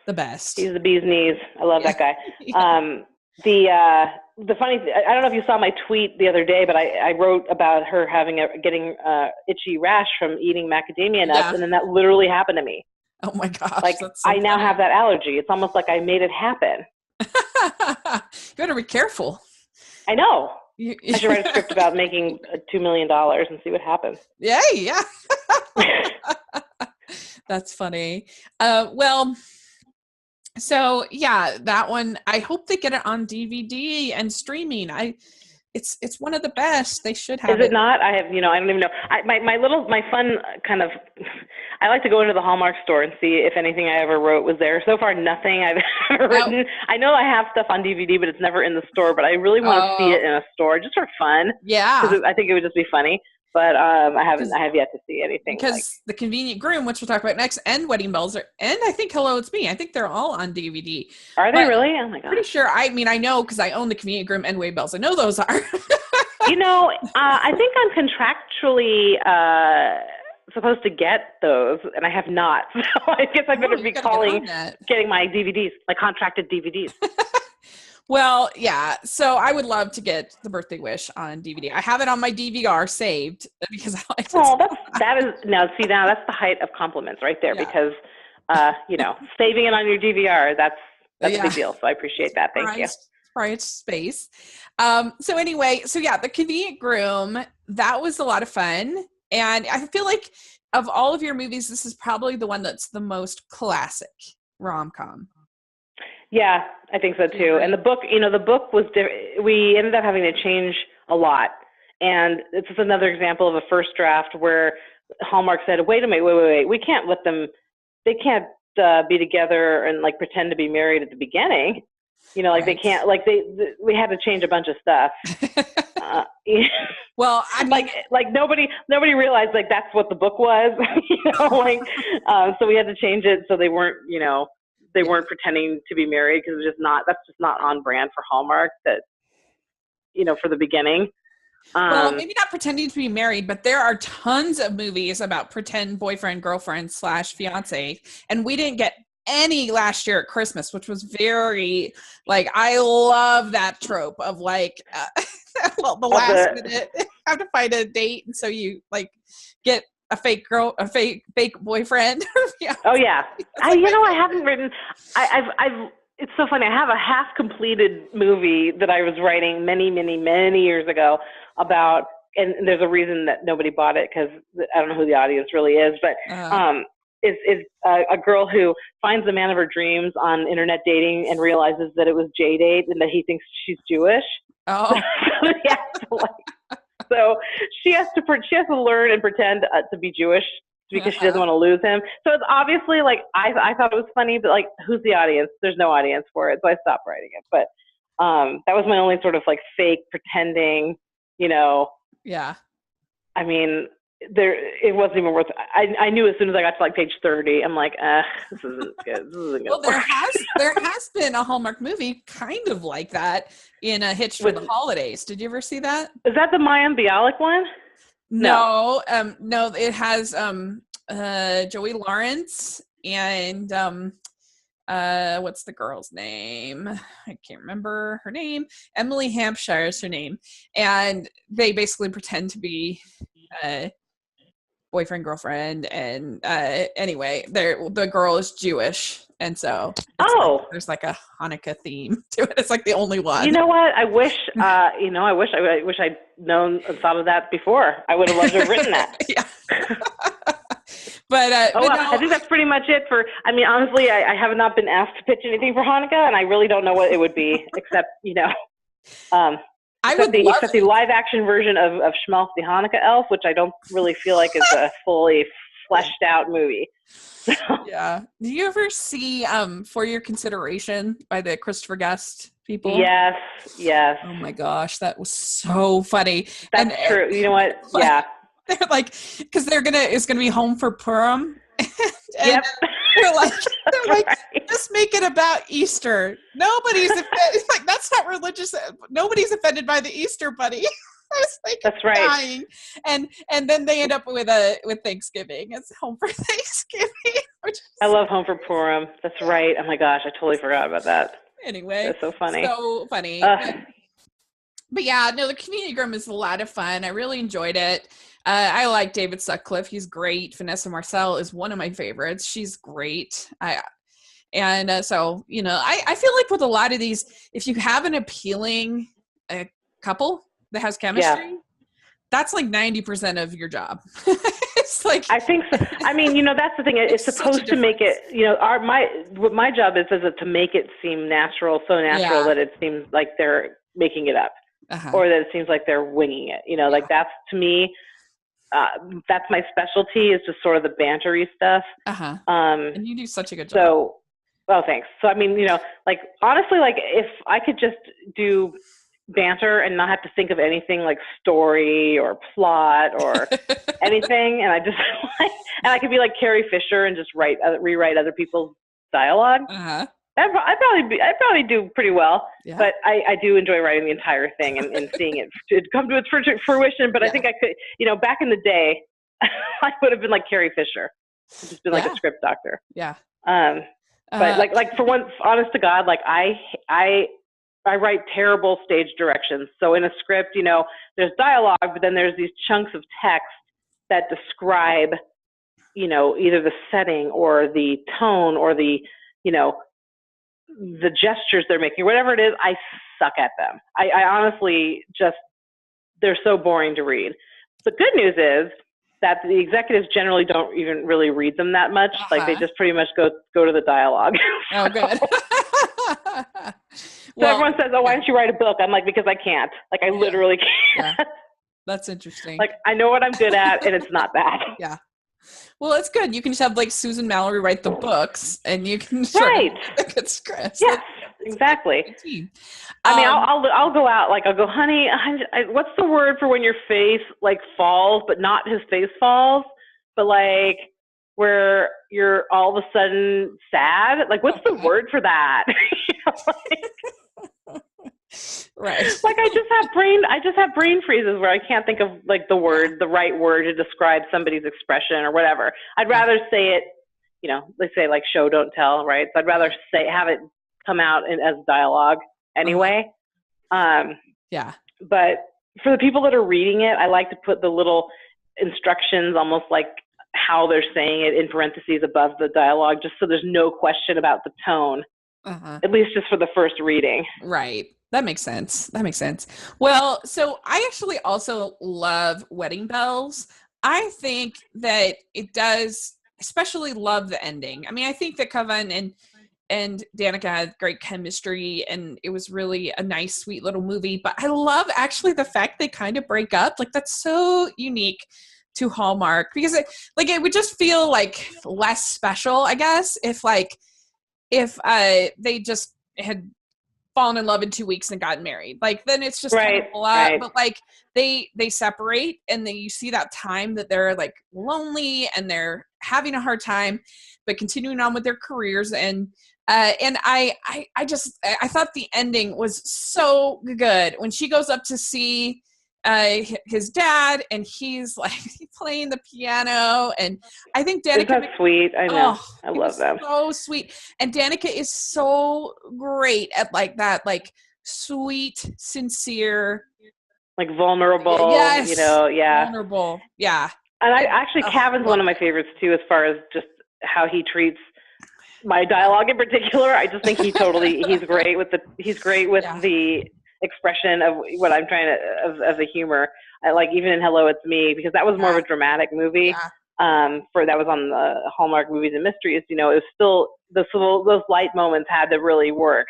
The best. he's the bee's knees. I love that guy. Yeah. The funny I don't know if you saw my tweet the other day, but I wrote about her getting itchy rash from eating macadamia nuts, Yeah. and then that literally happened to me. Oh my gosh. Like, That's so I now funny. have that allergy. It's almost like I made it happen. You better be careful. I know. I should write a script about making $2 million and see what happens. Yeah. That's funny. So yeah, that one, I hope they get it on DVD and streaming. It's one of the best. They should have it. Is it not? I don't even know. My fun kind of, I like to go into the Hallmark store and see if anything I ever wrote was there. So far, nothing I've ever written. I know I have stuff on DVD, but it's never in the store, but I really want to see it in a store just for fun. Yeah. Because I think it would just be funny. But I have yet to see anything. Because The Convenient Groom, which we'll talk about next, and Wedding Bells, and I think Hello, It's Me. I think they're all on DVD. Are they really? Oh my god! Pretty sure. I mean, I know because I own The Convenient Groom and Wedding Bells. I know those are. I think I'm contractually supposed to get those, and I have not. So I guess I better be getting my DVDs, my contracted DVDs. Well, yeah. So I would love to get The Birthday Wish on DVD. I have it on my DVR saved because I like to. Oh, that's the height of compliments right there. Yeah. Because saving it on your DVR, that's a big deal. So I appreciate that. Thank you. Right space. So anyway, The Convenient Groom, that was a lot of fun, and I feel like of all of your movies, this is probably the one that's the most classic rom-com. Yeah, I think so too. And the book was we ended up having to change a lot. And it's just another example of a first draft where Hallmark said, wait, we can't let them, they can't be together and like pretend to be married at the beginning. They can't, we had to change a bunch of stuff. Well, I mean, like nobody realized that's what the book was, so we had to change it so they weren't, they weren't pretending to be married because that's just not on brand for Hallmark that, for the beginning. Well, maybe not pretending to be married, but there are tons of movies about pretend boyfriend, girlfriend / fiance. And we didn't get any last year at Christmas, which was very I love that trope of the last minute have to find a date. And so you get a fake boyfriend. Oh yeah. I haven't written, it's so funny. I have a half completed movie that I was writing many, many, many years ago about, and there's a reason that nobody bought it because I don't know who the audience really is, but is a girl who finds the man of her dreams on internet dating and realizes that it was J-Date and that he thinks she's Jewish. Oh. So she has to learn and pretend to be Jewish because she doesn't want to lose him. So it's obviously I thought it was funny, but who's the audience? There's no audience for it, so I stopped writing it. But that was my only sort of fake pretending, Yeah. I mean, it wasn't even worth. I knew as soon as I got to page 30, I'm like, this isn't good. This isn't good. Well, there has been a Hallmark movie kind of like that in A Hitch for the Holidays. Did you ever see that? Is that the Mayim Bialik one? No, it has Joey Lawrence and what's the girl's name? I can't remember her name. Emily Hampshire is her name, and they basically pretend to be boyfriend, girlfriend, and anyway, the girl is Jewish, and so there's a Hanukkah theme to it. It's the only one. You know what? I wish I wish I'd known and thought of that before. I would have loved to have written that. Yeah. But I think that's pretty much it for. I mean, honestly, I have not been asked to pitch anything for Hanukkah, and I really don't know what it would be, except except the live action version of Schmelz the Hanukkah Elf, which I don't really feel like is a fully fleshed out movie. Yeah. Do you ever see For Your Consideration by the Christopher Guest people? Yes. Oh my gosh, that was so funny. That's true. You know what? Yeah. They're because it's gonna be home for Purim, And Yep. they're like, Right. just make it about Easter. Nobody's offended. Like, that's not religious. Nobody's offended by the Easter bunny. I was like That's right. dying. And then they end up with Thanksgiving. It's home for Thanksgiving. I love Home for Purim. That's right. Oh my gosh, I totally forgot about that. Anyway, That's so funny. So funny. But yeah, no, the community room is a lot of fun. I really enjoyed it. I like David Sutcliffe. He's great. Vanessa Marcel is one of my favorites. She's great. So, you know, I feel like with a lot of these, if you have an appealing couple that has chemistry, that's like 90% of your job. It's like, I think so. I mean, you know, that's the thing. It's supposed to make it, you know, what my job is to make it seem natural, so natural that it seems like they're making it up, or that it seems like they're winging it. You know, like that's, to me, that's my specialty, is just sort of the bantery stuff. And you do such a good job. So, well, thanks. So, I mean, you know, like, honestly, like, if I could just do banter and not have to think of anything like story or plot or anything, and I just and I could be like Carrie Fisher and just rewrite other people's dialogue. I'd probably do pretty well. But I do enjoy writing the entire thing and seeing it come to its fruition. But I think I could, you know, back in the day, I would have been like Carrie Fisher, just been like a script doctor. But like for once, honest to God, like I write terrible stage directions. So in a script, you know, there's dialogue, but then there's these chunks of text that describe, you know, either the setting or the tone or the, you know, the gestures they're making, whatever it is. I suck at them. I honestly just, they're so boring to read. The good news is that the executives generally don't even really read them that much. Like, they just pretty much go to the dialogue. Oh, good. So everyone says, "Oh, why don't you write a book?" I'm like, because I can't. Like, I literally can't. That's interesting. Like, I know what I'm good at, and it's not that. Well, it's good. You can just have like Susan Mallory write the books, and you can good scripts. Yes, exactly. I mean, I'll go out, like, I'll go, honey, what's the word for when your face like falls, but not his face falls, but like where you're all of a sudden sad? Like, what's the word for that? You know, like, right. Like, I just have brain freezes where I can't think of like the right word to describe somebody's expression or whatever. I'd rather say it, you know, they say like show, don't tell, right? So I'd rather have it come out as dialogue anyway. But for the people that are reading it, I like to put the little instructions, almost like how they're saying it, in parentheses above the dialogue, just so there's no question about the tone, at least just for the first reading. Right. That makes sense. Well, so I actually also love Wedding Bells. I think that it does, especially love the ending. I mean, I think that Kavan and Danica had great chemistry, and it was really a nice, sweet little movie. But I love actually the fact they kind of break up. Like, that's so unique to Hallmark, because it would just feel like less special, I guess, if they just had fallen in love in 2 weeks and gotten married. Like, then it's just kind of a lot. But like they separate, and then you see that time that they're like lonely and they're having a hard time, but continuing on with their careers. And I thought the ending was so good when she goes up to see his dad, and he's like playing the piano, and I think Danica. Isn't that sweet? I know. I love them. So sweet, and Danica is so great at like that, like sweet, sincere, like vulnerable. Yes, you know, vulnerable, yeah. And I actually, Cavan's one of my favorites too, as far as just how he treats my dialogue in particular. I just think he's great with the expression of what I'm trying to, of the humor. I like, even in Hello, It's Me, because that was more of a dramatic movie. That was on the Hallmark Movies and Mysteries. You know, it was still those light moments had to really work.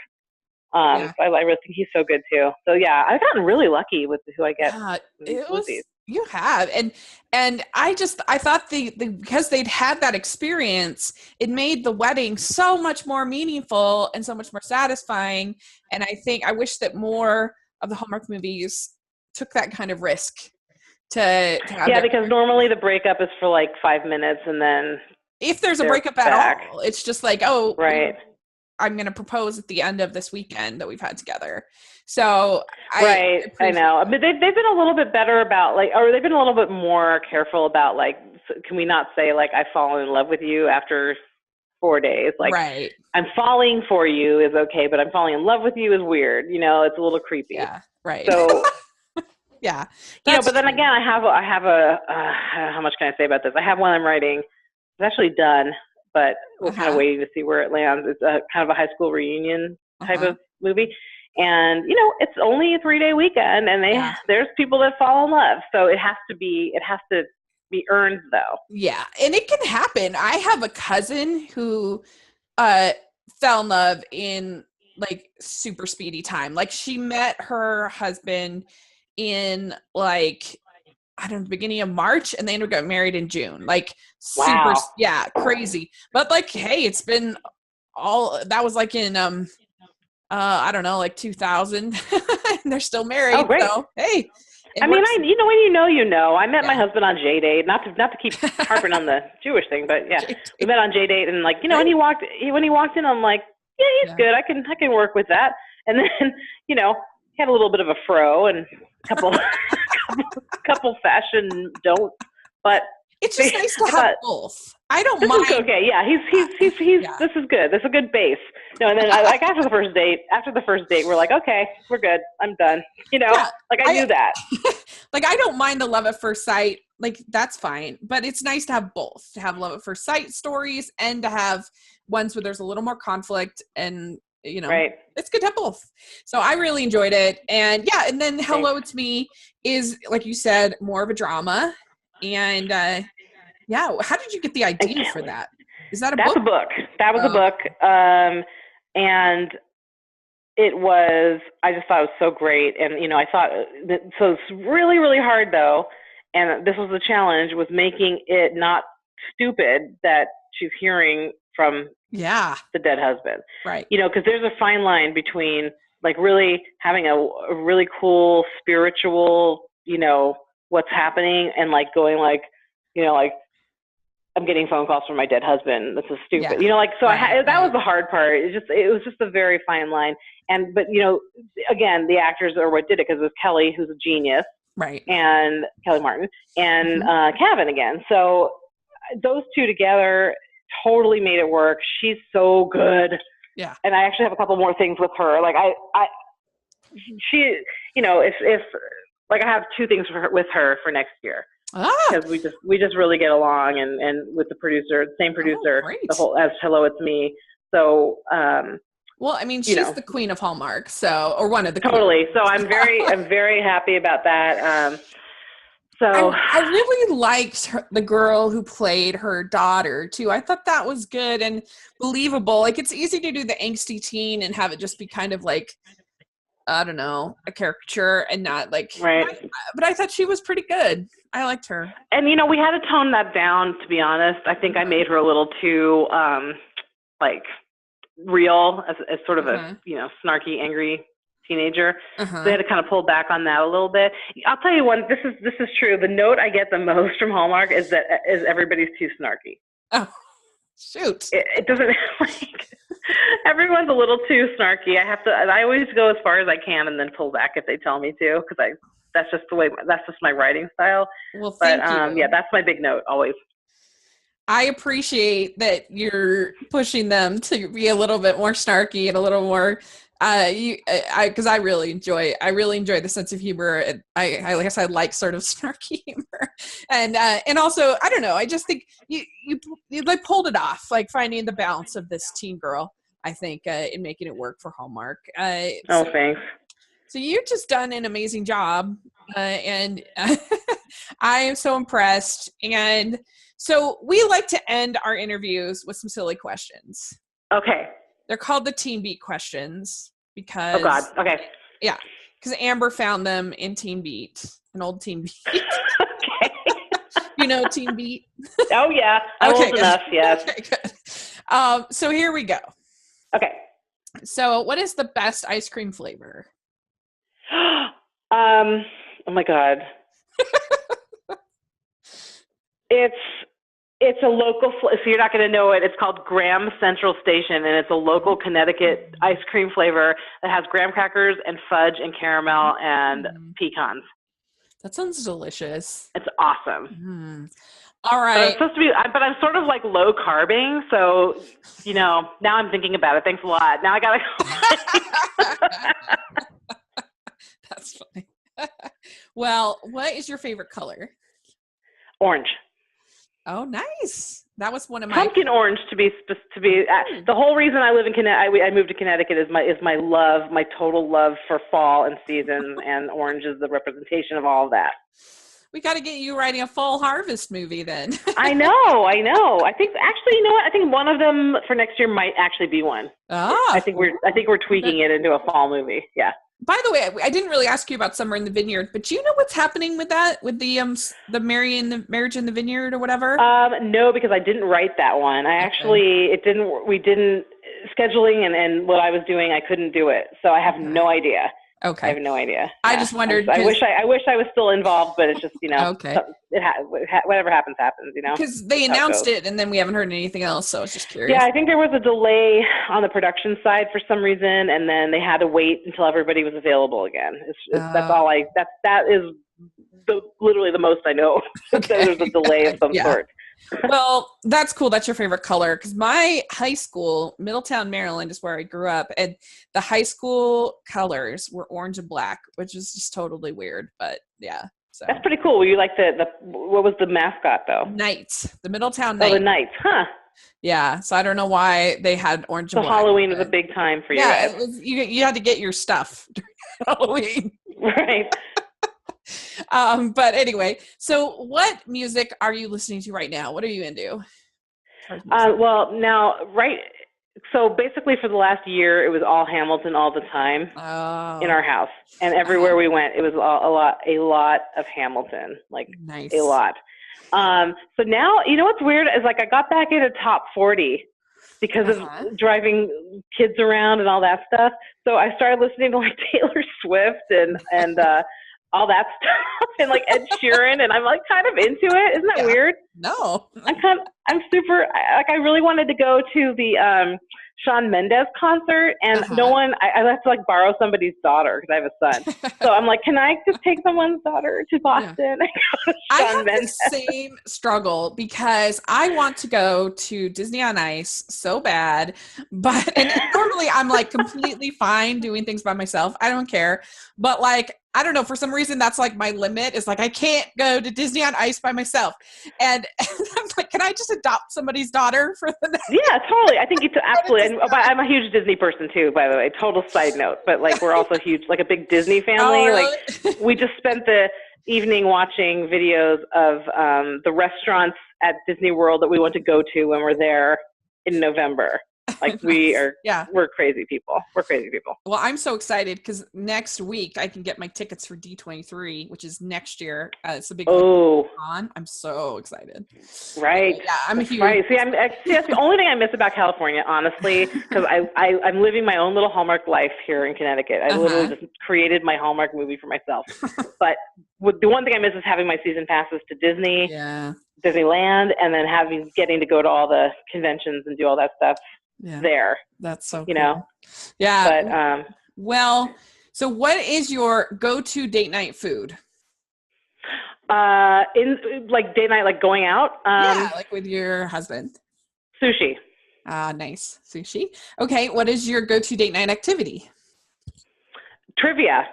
I really think he's so good too. So yeah, I've gotten really lucky with who I get. You have, and I thought because they'd had that experience, it made the wedding so much more meaningful and so much more satisfying. And I wish that more of the Hallmark movies took that kind of risk to have because normally the breakup is for like 5 minutes, and then if there's a they're breakup at back. all. It's just like, oh, Right. I'm going to propose at the end of this weekend that we've had together. So I know. But they've been a little bit better about like, or they've been a little bit more careful about like, can we not say like, I've fallen in love with you after 4 days? Like, right. I'm falling for you is okay, but I'm falling in love with you is weird. You know, it's a little creepy. Yeah. Right. So, yeah. You know, but then again, I have a how much can I say about this? I have one I'm writing. It's actually done, but we're kind of waiting to see where it lands. It's a kind of a high school reunion type of movie. And, you know, it's only a 3-day weekend, and there's people that fall in love. So it has to be earned, though. Yeah, and it can happen. I have a cousin who fell in love in like super speedy time. Like she met her husband in like, I don't know, the beginning of March, and they ended up getting married in June. Like super, crazy. But like, hey, it's been that was like in I don't know, like 2000, and they're still married. Oh, great. So hey. I mean, when you know. I met my husband on JDate. Not to keep harping on the Jewish thing, but yeah, we met on JDate, and like, you know, when he walked in, I'm like, yeah, he's good. I can work with that. And then, you know, he had a little bit of a fro and a couple fashion don'ts, but it's just nice to have both. I don't mind. This is okay. Yeah, he's this is good. This is a good base. No, and then like after the first date, we're like, okay, we're good. I'm done. You know, like I knew that. Like I don't mind the love at first sight. Like that's fine, but it's nice to have both. To have love at first sight stories and to have ones where there's a little more conflict, and you know, it's good to have both. So I really enjoyed it, and and then Hello It's Me is, like you said, more of a drama, and how did you get the idea for that? Is that a book? That's a book. That was a book. And it was, I just thought it was so great. And, you know, I thought, so it's really, really hard though. And this was the challenge, was making it not stupid that she's hearing from the dead husband. Right. You know, because there's a fine line between like really having a really cool spiritual, you know, what's happening, and like going like, you know, like, I'm getting phone calls from my dead husband. This is stupid. You know, like, so that was the hard part. It was just a very fine line. But, you know, again, the actors are what did it, because it was Kelly, who's a genius. Right. And Kelly Martin and Kevin again. So those two together totally made it work. She's so good. Yeah. And I actually have a couple more things with her. Like she, you know, if like I have 2 things with her for next year. Because we just really get along, and with the same producer, the whole as Hello It's Me. So well, I mean, she's the queen of Hallmark, or one of the queens. So I'm very happy about that. So I really liked the girl who played her daughter too. I thought that was good and believable. Like it's easy to do the angsty teen and have it just be kind of like, I don't know, a caricature and not like, but I thought she was pretty good. I liked her. And, you know, we had to tone that down, to be honest. I think I made her a little too, like, real as sort of a, you know, snarky, angry teenager. So they had to kind of pull back on that a little bit. I'll tell you one, this is true. The note I get the most from Hallmark is everybody's too snarky. Oh, shoot. It doesn't, like, everyone's a little too snarky. I always go as far as I can and then pull back if they tell me to, because that's just my writing style. Well, thank you. Yeah, that's my big note always. I appreciate that you're pushing them to be a little bit more snarky and a little more, because I really enjoy the sense of humor. And I guess I like sort of snarky humor, and also I don't know. I just think you like pulled it off, like finding the balance of this teen girl. I think in making it work for Hallmark. Thanks. So you've just done an amazing job, and I am so impressed. And so we like to end our interviews with some silly questions. Okay. They're called the Teen Beat questions because... Oh, God. Okay. Yeah, because Amber found them in Teen Beat, an old Teen Beat. Okay. You know Teen Beat? Oh, yeah. I'm old enough, yes. Okay, good. So here we go. Okay. So what is the best ice cream flavor? Oh my God. It's It's a local, so you're not going to know it. It's called Graham Central Station, and it's a local Connecticut ice cream flavor that has graham crackers and fudge and caramel and pecans. That sounds delicious. It's awesome. All right. But I'm supposed to be, but I'm sort of like low carbing, so now I'm thinking about it. Thanks a lot. Now I gotta go. That's funny. Well, what is your favorite color? Orange. Oh, nice. That was one of my pumpkin orange to be the whole reason I live in Connecticut. I moved to Connecticut is my love, my total love for fall and seasons, and orange is the representation of all of that. We got to get you writing a fall harvest movie then. I know. I think actually, you know what? I think one of them for next year might actually be one. I think we're tweaking it into a fall movie. Yeah. By the way, I didn't really ask you about Summer in the Vineyard, but do you know what's happening with that, with the Marriage in the Vineyard or whatever? No, because I didn't write that one. We didn't scheduling and what I was doing, I couldn't do it. So I have no idea. Okay. I have no idea. I just wondered. I wish I was still involved, but it's just, okay. Whatever happens, Because they announced it and then we haven't heard anything else. So I was just curious. Yeah, I think there was a delay on the production side for some reason, and then they had to wait until everybody was available again. That's all that is literally the most I know. Okay. There's a delay of some sort. Well, that's cool. That's your favorite color. Because my high school, Middletown, Maryland, is where I grew up. And the high school colors were orange and black, which is just totally weird. But yeah. So. That's pretty cool. Were you like what was the mascot though? Knights. The Middletown Knights. Oh, the Knights. Huh. Yeah. So I don't know why they had orange and black. Halloween was a big time for you. Yeah. You had to get your stuff during Halloween. Right. But anyway, so what music are you listening to right now? What are you into? So basically for the last year, it was all Hamilton all the time in our house, and everywhere we went, it was a lot of Hamilton, like nice. A lot. So now, you know what's weird is like I got back into top 40 because of driving kids around and all that stuff. So I started listening to like Taylor Swift and all that stuff and like Ed Sheeran, and I'm like kind of into it. Isn't that weird? No. I'm super, I really wanted to go to the Shawn Mendes concert, and I have to like borrow somebody's daughter because I have a son. So I'm like, can I just take someone's daughter to Boston? Yeah. I have the same struggle because I want to go to Disney on Ice so bad, and normally I'm like completely fine doing things by myself. I don't care. But like, I don't know, for some reason that's like my limit is like I can't go to Disney on Ice by myself. And I'm like, can I just adopt somebody's daughter for the next? Yeah, totally. I think it's absolutely. And I'm a huge Disney person too, by the way. Total side note, but like we're also huge, like a big Disney family. Oh, really? Like we just spent the evening watching videos of the restaurants at Disney World that we want to go to when we're there in November. Like we're crazy people. We're crazy people. Well, I'm so excited because next week I can get my tickets for D23, which is next year. It's a big con. I'm so excited. Right. Yeah, I'm a huge. Right. See, that's the only thing I miss about California, honestly, because I'm living my own little Hallmark life here in Connecticut. I literally just created my Hallmark movie for myself. But the one thing I miss is having my season passes to Disney, Disneyland, and then getting to go to all the conventions and do all that stuff. Yeah, there. That's so cool. Yeah. But well, so what is your go-to date night food? In like date night, like going out? Like with your husband. Sushi. Nice. Sushi. Okay, what is your go-to date night activity? Trivia.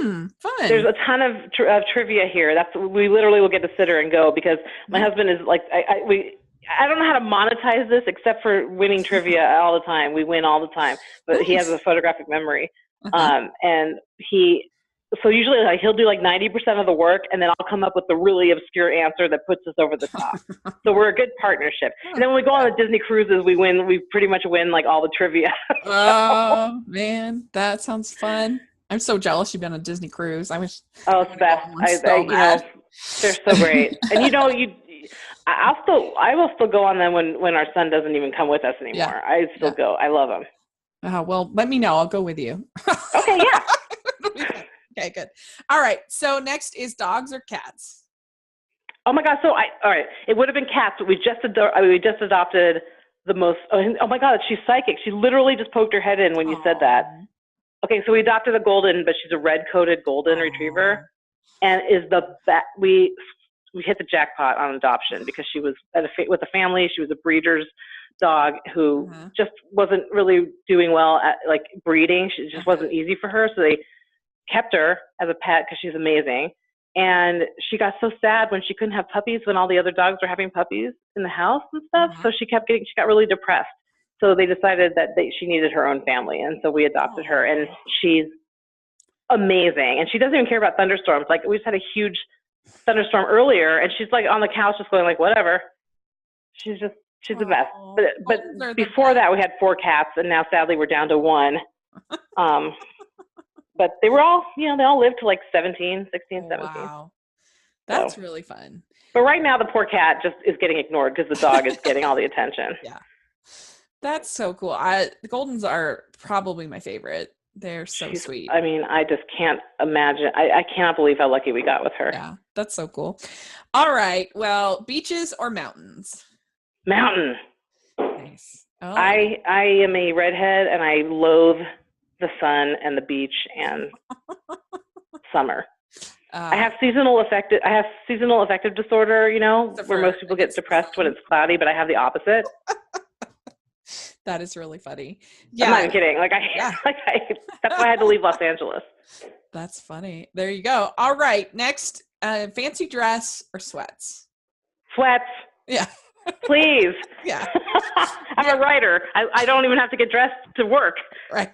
Fun. There's a ton of trivia here. We literally will get a sitter and go because my husband is like I don't know how to monetize this except for winning trivia all the time. We win all the time, but he has a photographic memory. And so usually like he'll do like 90% of the work, and then I'll come up with the really obscure answer that puts us over the top. So we're a good partnership. And then when we go on the Disney cruises, we pretty much win like all the trivia. Oh man, that sounds fun. I'm so jealous you've been on a Disney cruise. I wish. Oh, it's the best. They're so great. And I will still go on them when our son doesn't even come with us anymore. Yeah. I still go. I love them. Well, let me know. I'll go with you. Okay, yeah. Okay, good. All right. So next is dogs or cats? Oh my God. All right. It would have been cats, but we just adopted the most, oh my God, she's psychic. She literally just poked her head in when you said that. Okay. So we adopted a golden, but she's a red-coated golden retriever, and we hit the jackpot on adoption because she was with a family. She was a breeder's dog who just wasn't really doing well at like breeding. She just wasn't easy for her. So they kept her as a pet because she's amazing. And she got so sad when she couldn't have puppies when all the other dogs were having puppies in the house and stuff. So she got really depressed. So they decided that she needed her own family. And so we adopted her, and she's amazing. And she doesn't even care about thunderstorms. Like, we just had a huge thunderstorm earlier, and she's like on the couch just going like, whatever. She's the best. But before that, we had 4 cats, and now sadly we're down to 1. But they were all, they all lived to like 16, 17. Wow. That's really fun. But right now the poor cat just is getting ignored because the dog is getting all the attention. Yeah. That's so cool. The Goldens are probably my favorite. They're so sweet. I mean, I just can't imagine. I cannot believe how lucky we got with her. Yeah, that's so cool. All right. Well, beaches or mountains? Mountain. Nice. Oh. I am a redhead, and I loathe the sun and the beach and summer. I have seasonal affective disorder, where most people get depressed when it's cloudy, but I have the opposite. That is really funny. Yeah. I'm not even kidding. That's why I had to leave Los Angeles. That's funny. There you go. All right. Next, fancy dress or sweats? Sweats. Yeah. Please. Yeah. I'm a writer. I don't even have to get dressed to work. Right.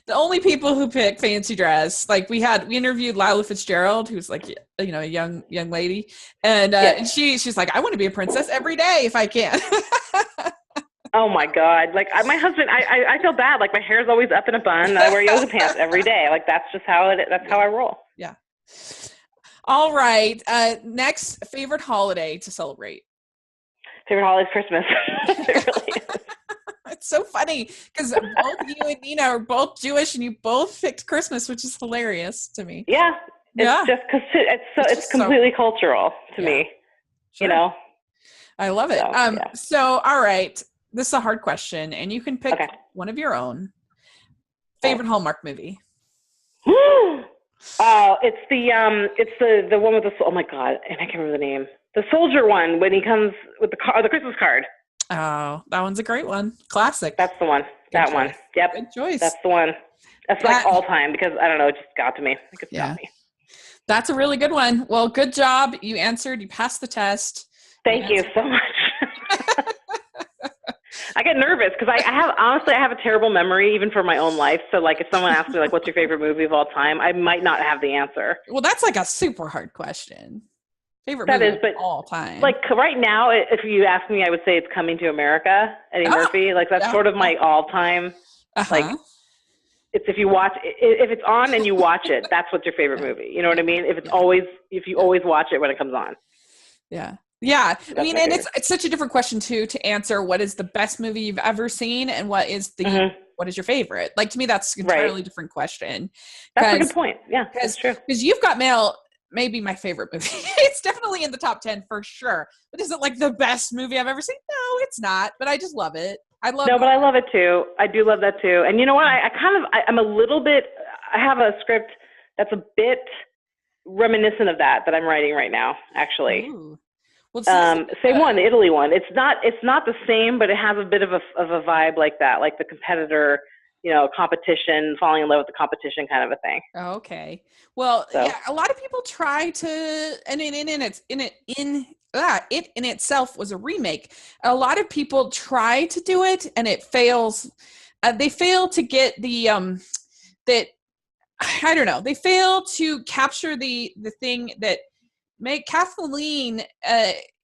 The only people who pick fancy dress, like we interviewed Lila Fitzgerald, who's like, a young lady. And she's like, I want to be a princess every day if I can. Oh my God. Like my husband, I feel bad. Like my hair is always up in a bun. I wear yoga pants every day. Like that's just how how I roll. Yeah. All right. Next, favorite holiday to celebrate? Favorite holiday is Christmas. It really is. It's so funny because both you and Nina are both Jewish, and you both picked Christmas, which is hilarious to me. Yeah. It's just because it's completely cultural to me. Sure. I love it. So, all right. This is a hard question, and you can pick one of your own. Favorite Hallmark movie? It's the one with oh my God, and I can't remember the name. The soldier one when he comes with the Christmas card. Oh, that one's a great one. Classic. That's the one. That one. Yep. Good choice. That's the one. That's like all time because I don't know, it just got to me. It got me. That's a really good one. Well, good job. You answered. You passed the test. Thank you so much. I get nervous because I have a terrible memory even for my own life. So like if someone asks me like, what's your favorite movie of all time? I might not have the answer. Well, that's like a super hard question. Favorite movie of all time. Like right now, if you ask me, I would say it's Coming to America, Eddie Murphy. Like that's sort of my all time. Like it's if it's on and you watch it, that's what's your favorite movie. You know what I mean? If you always watch it when it comes on. Yeah. Yeah. I mean, and it's such a different question too, to answer what is the best movie you've ever seen and what is your favorite? Like to me, that's an entirely different question. That's a good point. Yeah, that's true. Because You've Got Mail, maybe my favorite movie. It's definitely in the top 10 for sure. But is it like the best movie I've ever seen? No, it's not. But I just love it. But I love it too. I do love that too. And you know what? I'm a little bit, I have a script that's a bit reminiscent of that I'm writing right now, actually. Ooh. Well, same one, the Italy one. It's not the same, but it has a bit of a vibe like that, like the competitor, competition, falling in love with the competition kind of a thing. Okay. Well, a lot of people try to, and it in itself was a remake. A lot of people try to do it, and it fails. They fail to get the that I don't know. They fail to capture the thing that. Kathleen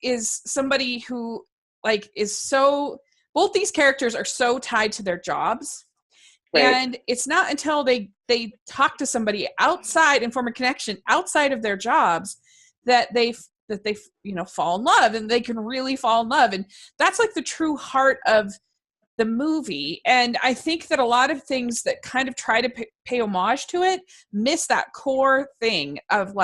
is somebody who is so, both these characters are so tied to their jobs. Right. And it's not until they talk to somebody outside and form a connection outside of their jobs that they fall in love, and they can really fall in love. And that's like the true heart of the movie. And I think that a lot of things that kind of try to pay homage to it miss that core thing of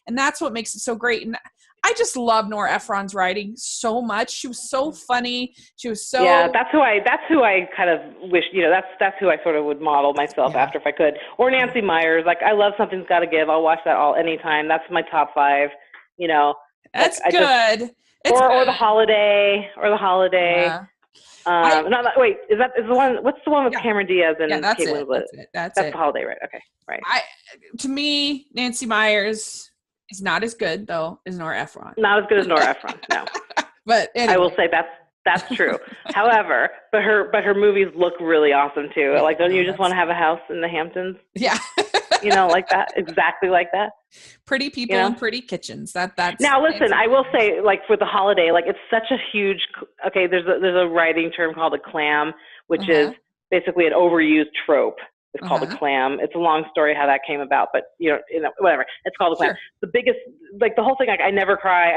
and that's what makes it so great. And I just love Nora Ephron's writing so much. She was so funny. She was so that's who I kind of wish, that's who I sort of would model myself after if I could. Or Nancy Meyers. Like, I love Something's Gotta Give. I'll watch that anytime. That's my top 5, That's good. Or The Holiday. Yeah. Wait, is the one, what's the one with Cameron Diaz and Kate Winslet? That's The Holiday, right? Okay, right. To me, Nancy Meyers is not as good, though, as Nora Ephron. Not as good as Nora Ephron, no. But anyway. I will say that's true. However, but her movies look really awesome too. Like, don't you just want to have a house in the Hamptons? Yeah. Like that, exactly like that. Pretty people and pretty kitchens. That's now. Listen, I will say, like, for The Holiday, like, it's such a huge. Okay, there's a writing term called a clam, which is basically an overused trope. It's called a clam. It's a long story how that came about, but whatever. It's called a clam. Sure. The biggest, like, the whole thing, like, I never cry.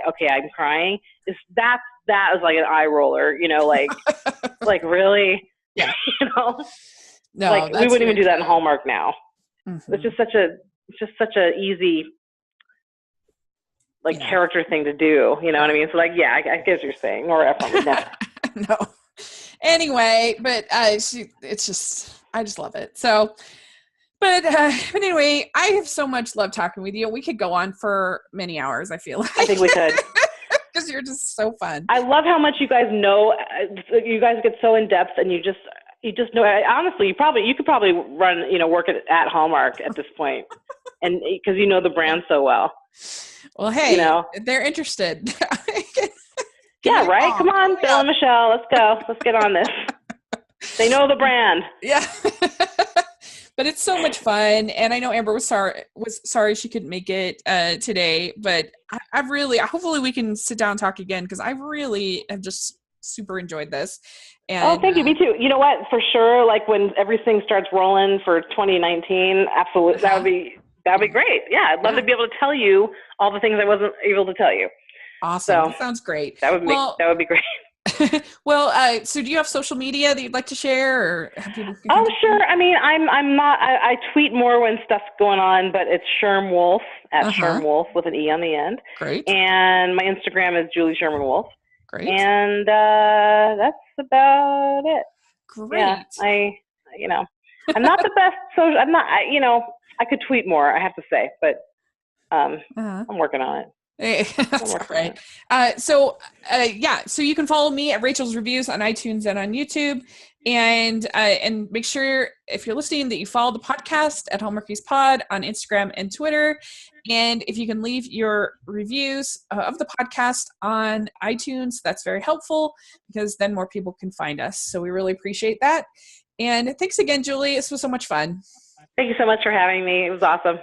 Okay, I'm crying. That is like an eye roller, like, like, really, No, like, we wouldn't even do that in Hallmark now. It's just such a easy, like, character thing to do. You know what I mean? So, like, I guess what you're saying. Nora Ephron would never. No. Anyway, but I just love it. So, but anyway, I have so much love talking with you. We could go on for many hours, I feel like. I think we could. Because you're just so fun. I love how much you guys know. You guys get so in depth, and you just know. Honestly, you could probably run, work at Hallmark at this point, and because you know the brand so well. Well, hey, they're interested. Yeah, right? Come on, Bill and Michelle. Let's go. Let's get on this. They know the brand. Yeah. But it's so much fun. And I know Amber was sorry she couldn't make it today. But hopefully we can sit down and talk again, because I really have just super enjoyed this. And, thank you. Me too. You know what? For sure, like, when everything starts rolling for 2019, absolutely. That'd be great. Yeah, I'd love to be able to tell you all the things I wasn't able to tell you. Awesome. That sounds great. That would be great. Well, so do you have social media that you'd like to share, or have people? Oh, sure. I mean, I'm not. I tweet more when stuff's going on, but it's Sherm Wolfe at Sherm Wolfe with an E on the end. Great. And my Instagram is Julie Sherman Wolfe. Great. And that's about it. Great. Yeah, I'm not the best social. I'm not. I could tweet more, I have to say, but I'm working on it. Hey, that's all right. So you can follow me at Rachel's Reviews on iTunes and on YouTube, and make sure, if you're listening, that you follow the podcast at Hallmarkies Pod on Instagram and Twitter. And if you can leave your reviews of the podcast on iTunes, that's very helpful, because then more people can find us. So we really appreciate that. And thanks again, Julie. This was so much fun. Thank you so much for having me. It was awesome.